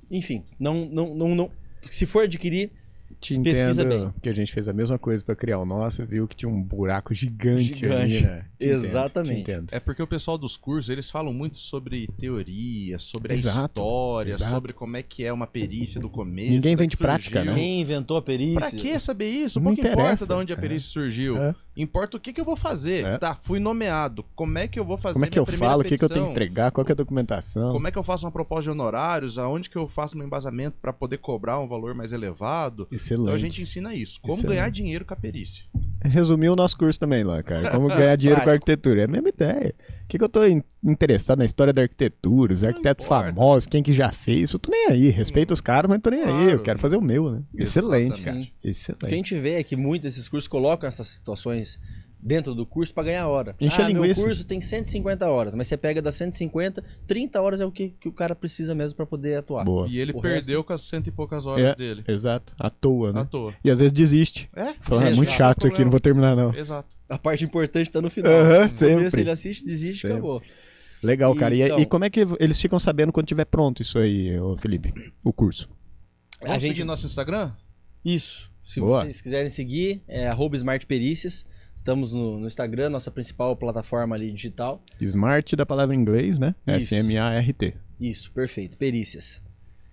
B: Enfim, não. Se for adquirir,
A: Te
B: pesquisa
A: entendo
B: bem.
A: que a gente fez a mesma coisa pra criar o nosso, viu que tinha um buraco gigante ali, né? Te
B: Exatamente.
A: entendo.
C: É porque o pessoal dos cursos, eles falam muito sobre teoria, sobre a
A: Exato,
C: história,
A: exato.
C: sobre como é que é uma perícia do começo.
A: Ninguém
C: como
A: vem
C: é que
A: de prática,
C: surgiu.
A: né?
B: Quem inventou a perícia?
C: Pra que saber isso?
A: Não
C: Pouco importa
A: interessa.
C: de onde a perícia surgiu.
A: É.
C: Importa o que eu vou fazer.
A: É.
C: Tá, fui nomeado. Como é que eu vou fazer
A: Como é que
C: minha
A: eu
C: primeira
A: falo? O que eu tenho que
C: petição?
A: entregar? Qual que é a documentação?
C: Como é que eu faço uma proposta de honorários? Aonde que eu faço meu embasamento para poder cobrar um valor mais elevado?
A: E Excelente.
C: Então a gente ensina isso. Como ganhar dinheiro com a perícia.
A: Resumiu o nosso curso também lá, cara. Como ganhar dinheiro com a arquitetura. É a mesma ideia. O que eu tô interessado na história da arquitetura, os arquitetos famosos, quem que já fez, eu tô nem aí. Respeito os caras, mas tô nem aí. Eu quero fazer o meu, né? Excelente, cara. Excelente.
B: O que a gente vê é que muitos desses cursos colocam essas situações dentro do curso para ganhar hora.
A: Enche a linguiça.
B: Meu curso tem 150 horas, mas você pega das 150, 30 horas é o que o cara precisa mesmo para poder atuar.
A: Boa.
C: E ele perdeu com as 100 e poucas horas dele.
A: Exato. À toa, né?
C: À toa.
A: E às vezes desiste. Falando, é muito chato isso aqui, não vou terminar não.
C: Exato.
B: A parte importante tá no final.
A: Sempre.
B: Se ele assiste, desiste, acabou.
A: Legal, cara.
B: Então,
A: e como é que eles ficam sabendo quando tiver pronto isso aí, ô Felipe? O curso?
C: Vamos seguir nosso Instagram?
B: Isso. Se vocês quiserem seguir, é @smartperícias. Estamos no Instagram, nossa principal plataforma ali digital.
A: Smart da palavra em inglês, né?
B: Isso.
A: SMART.
B: Isso, perfeito. Perícias.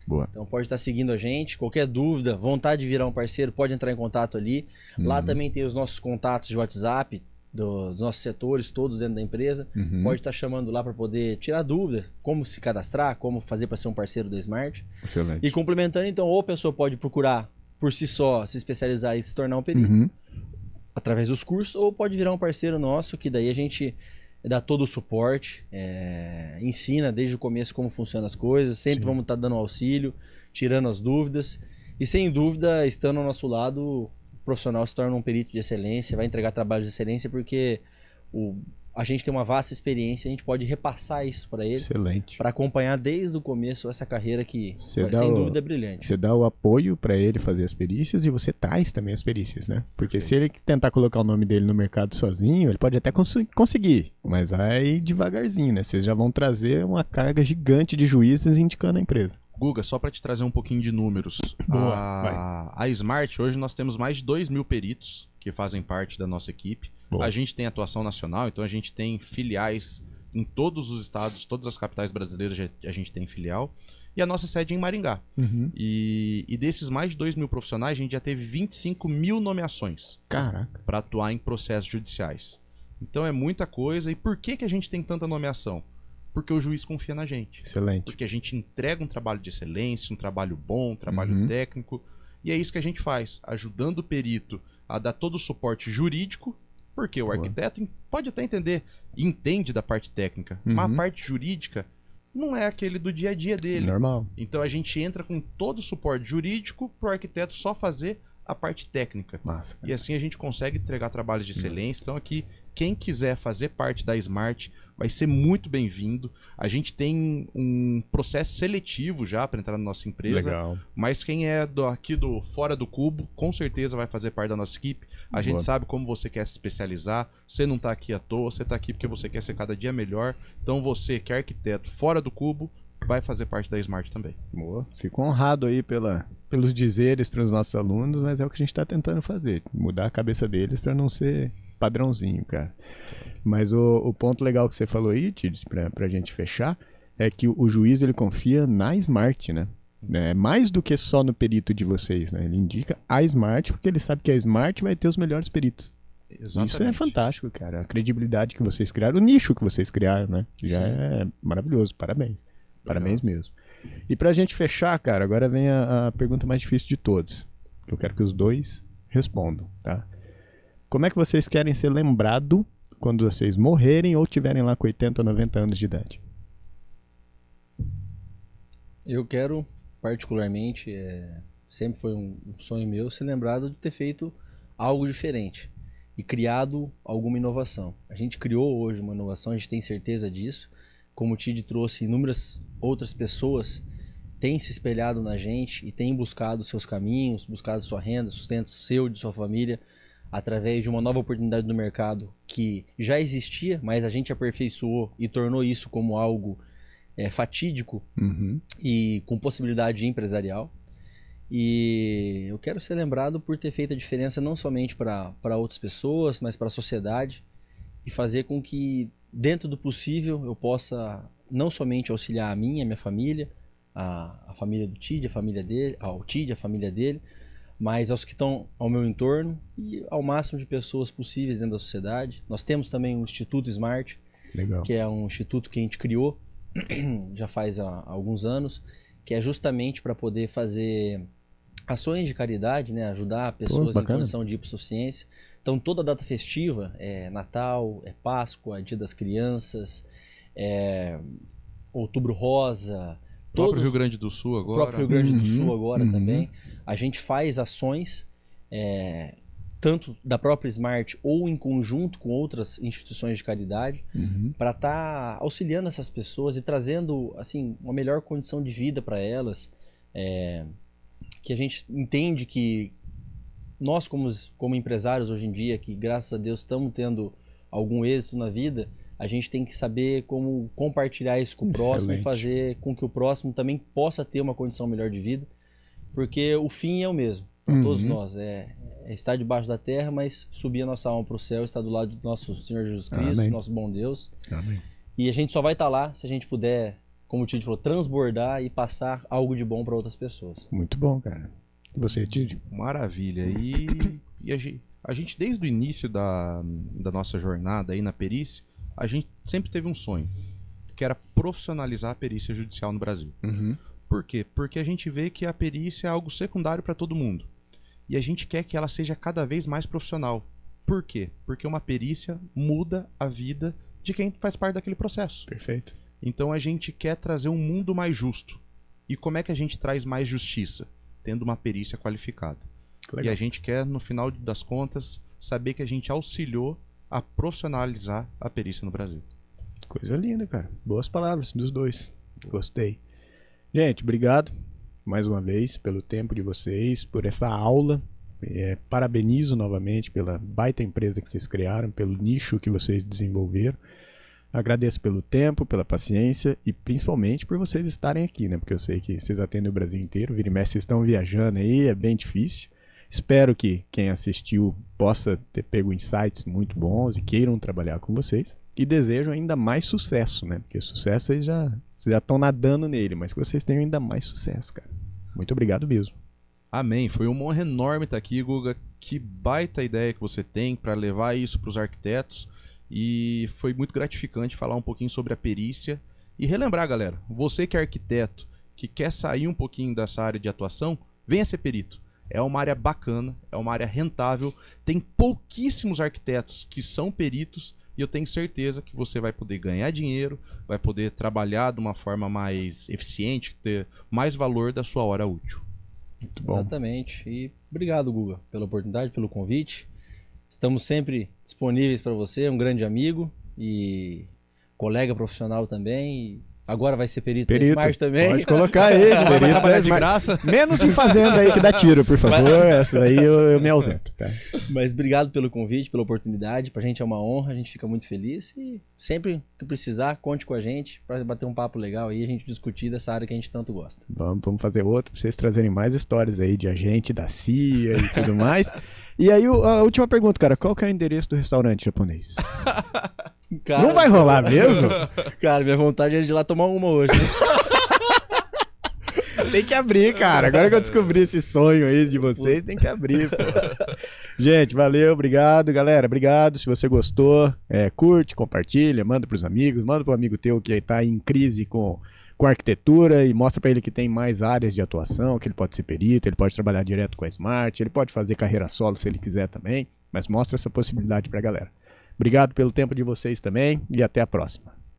A: Boa.
B: Então pode estar seguindo a gente. Qualquer dúvida, vontade de virar um parceiro, pode entrar em contato ali. Lá também tem os nossos contatos de WhatsApp, dos nossos setores, todos dentro da empresa. Pode estar chamando lá para poder tirar dúvida, como se cadastrar, como fazer para ser um parceiro do Smart.
A: Excelente.
B: E complementando, então, ou a pessoa pode procurar por si só, se especializar e se tornar um perito. Através dos cursos, ou pode virar um parceiro nosso, que daí a gente dá todo o suporte, ensina desde o começo como funcionam as coisas, sempre vamos estar dando auxílio, tirando as dúvidas, e sem dúvida, estando ao nosso lado, o profissional se torna um perito de excelência, vai entregar trabalhos de excelência, porque a gente tem uma vasta experiência, a gente pode repassar isso para ele.
A: Excelente.
B: Para acompanhar desde o começo essa carreira que sem dúvida é brilhante.
A: Você dá o apoio para ele fazer as perícias e você traz também as perícias, né? Porque se ele tentar colocar o nome dele no mercado sozinho, ele pode até conseguir, mas vai devagarzinho, né? Vocês já vão trazer uma carga gigante de juízes indicando a empresa.
C: Guga, só para te trazer um pouquinho de números. A Smart, hoje nós temos mais de 2.000 peritos que fazem parte da nossa equipe. Boa. A gente tem atuação nacional, então a gente tem filiais em todos os estados, todas as capitais brasileiras a gente tem filial. E a nossa sede é em Maringá. E desses mais de 2.000 profissionais, a gente já teve 25 mil nomeações para atuar em processos judiciais. Então é muita coisa. E por que a gente tem tanta nomeação? Porque o juiz confia na gente.
A: Excelente.
C: Porque a gente entrega um trabalho de excelência, um trabalho bom, um trabalho técnico. E é isso que a gente faz, ajudando o perito a dar todo o suporte jurídico, porque o arquiteto pode até entende da parte técnica, mas a parte jurídica não é aquele do dia a dia dele.
A: Normal.
C: Então a gente entra com todo o suporte jurídico para o arquiteto só fazer a parte técnica.
A: Massa.
C: E assim a gente consegue entregar trabalhos de excelência. Então aqui, quem quiser fazer parte da Smart vai ser muito bem-vindo. A gente tem um processo seletivo já para entrar na nossa empresa.
A: Legal.
C: Mas quem é aqui do Fora do Cubo, com certeza vai fazer parte da nossa equipe. A gente sabe como você quer se especializar. Você não está aqui à toa, você está aqui porque você quer ser cada dia melhor. Então você que é arquiteto fora do Cubo, vai fazer parte da Smart também.
A: Boa. Fico honrado aí pelos dizeres para os nossos alunos, mas é o que a gente está tentando fazer. Mudar a cabeça deles para não ser padrãozinho, cara. Mas o ponto legal que você falou aí, Tides, pra gente fechar, é que o juiz ele confia na Smart, né? Mais do que só no perito de vocês, né? Ele indica a Smart porque ele sabe que a Smart vai ter os melhores peritos. Exatamente. Isso é fantástico, cara. A credibilidade que vocês criaram, o nicho que vocês criaram, né? Já é maravilhoso. Parabéns. Parabéns mesmo. E pra gente fechar, cara, agora vem a pergunta mais difícil de todos. Eu quero que os dois respondam, tá? Como é que vocês querem ser lembrados quando vocês morrerem ou tiverem lá com 80, 90 anos de idade?
B: Eu quero, particularmente, sempre foi um sonho meu ser lembrado de ter feito algo diferente e criado alguma inovação. A gente criou hoje uma inovação, a gente tem certeza disso. Como o Tid trouxe, inúmeras outras pessoas têm se espelhado na gente e têm buscado seus caminhos, buscado sua renda, sustento seu e de sua família, através de uma nova oportunidade no mercado que já existia, mas a gente aperfeiçoou e tornou isso como algo fatídico e com possibilidade empresarial. E eu quero ser lembrado por ter feito a diferença não somente para outras pessoas, mas para a sociedade e fazer com que, dentro do possível, eu possa não somente auxiliar a minha família, a família do Tid, a família dele, ao Tid, a família dele, mas aos que estão ao meu entorno e ao máximo de pessoas possíveis dentro da sociedade. Nós temos também o Instituto Smart,
A: Legal.
B: Que é um instituto que a gente criou já faz alguns anos, que é justamente para poder fazer ações de caridade, né? Ajudar pessoas em
A: bacana.
B: condição de hipossuficiência. Então, toda data festiva, Natal, Páscoa, Dia das Crianças, Outubro Rosa,
C: O próprio Rio Grande do Sul
B: o
C: agora.
B: próprio Rio Grande do Sul agora
A: Uhum.
B: também. A gente faz ações, tanto da própria Smart ou em conjunto com outras instituições de caridade,
A: Uhum.
B: para estar auxiliando essas pessoas e trazendo assim uma melhor condição de vida para elas, que a gente entende que nós como empresários hoje em dia, que graças a Deus estamos tendo algum êxito na vida, a gente tem que saber como compartilhar isso com o próximo e
A: Excelente.
B: fazer com que o próximo também possa ter uma condição melhor de vida, porque o fim é o mesmo para todos nós, é estar debaixo da terra, mas subir a nossa alma para o céu, estar do lado do nosso Senhor Jesus Cristo,
A: Amém.
B: nosso bom Deus.
A: Amém.
B: E a gente só vai estar lá se a gente puder, como o Tid falou, transbordar e passar algo de bom para outras pessoas.
A: Muito bom, cara. E você, Tid?
C: Maravilha. E a gente, desde o início da nossa jornada aí na perícia, a gente sempre teve um sonho, que era profissionalizar a perícia judicial no Brasil.
A: Uhum.
C: Por quê? Porque a gente vê que a perícia é algo secundário para todo mundo. E a gente quer que ela seja cada vez mais profissional. Por quê? Porque uma perícia muda a vida de quem faz parte daquele processo.
A: Perfeito.
C: Então a gente quer trazer um mundo mais justo. E como é que a gente traz mais justiça? Tendo uma perícia qualificada.
A: Que
C: E
A: legal.
C: a gente quer, no final das contas, saber que a gente auxiliou a profissionalizar a perícia no Brasil.
A: Coisa linda, cara. Boas palavras dos dois. Gostei. Gente, obrigado mais uma vez pelo tempo de vocês, por essa aula. Parabenizo novamente pela baita empresa que vocês criaram, pelo nicho que vocês desenvolveram. Agradeço pelo tempo, pela paciência e principalmente por vocês estarem aqui, né? Porque eu sei que vocês atendem o Brasil inteiro, vira e mexe, vocês estão viajando aí, é bem difícil. Espero que quem assistiu possa ter pego insights muito bons e queiram trabalhar com vocês. E desejo ainda mais sucesso, né? Porque sucesso vocês já estão nadando nele, mas que vocês tenham ainda mais sucesso, cara. Muito obrigado mesmo.
C: Amém. Foi uma honra enorme estar aqui, Guga. Que baita ideia que você tem para levar isso para os arquitetos. E foi muito gratificante falar um pouquinho sobre a perícia. E relembrar, galera, você que é arquiteto, que quer sair um pouquinho dessa área de atuação, venha ser perito. É uma área bacana, é uma área rentável. Tem pouquíssimos arquitetos que são peritos. E eu tenho certeza que você vai poder ganhar dinheiro, vai poder trabalhar de uma forma mais eficiente, ter mais valor da sua hora útil.
A: Muito bom.
B: Exatamente. E obrigado, Guga, pela oportunidade, pelo convite. Estamos sempre disponíveis para você, um grande amigo e colega profissional também. E agora vai ser perito da Smart também.
A: Pode colocar ele,
C: Vai
A: perito
C: trabalhar
A: da
C: de
A: Smart.
C: graça?
A: Menos em fazenda aí que dá tiro, por favor. Essa daí eu me ausento, tá?
B: Mas obrigado pelo convite, pela oportunidade. Pra gente é uma honra, a gente fica muito feliz. E sempre que precisar, conte com a gente para bater um papo legal aí, a gente discutir dessa área que a gente tanto gosta.
A: Vamos fazer outro pra vocês trazerem mais histórias aí de agente da CIA e tudo mais. E aí, a última pergunta, cara. Qual que é o endereço do restaurante japonês?
B: Cara,
A: Não vai rolar mesmo?
B: Cara, minha vontade é de ir lá tomar uma hoje.
A: Tem que abrir, cara. Agora que eu descobri esse sonho aí de vocês, tem que abrir, pô. Gente, valeu, obrigado. Galera, obrigado. Se você gostou, curte, compartilha, manda pros amigos, manda pro amigo teu que tá em crise com arquitetura e mostra pra ele que tem mais áreas de atuação, que ele pode ser perito, ele pode trabalhar direto com a Smart, ele pode fazer carreira solo se ele quiser também, mas mostra essa possibilidade pra galera. Obrigado pelo tempo de vocês também e até a próxima.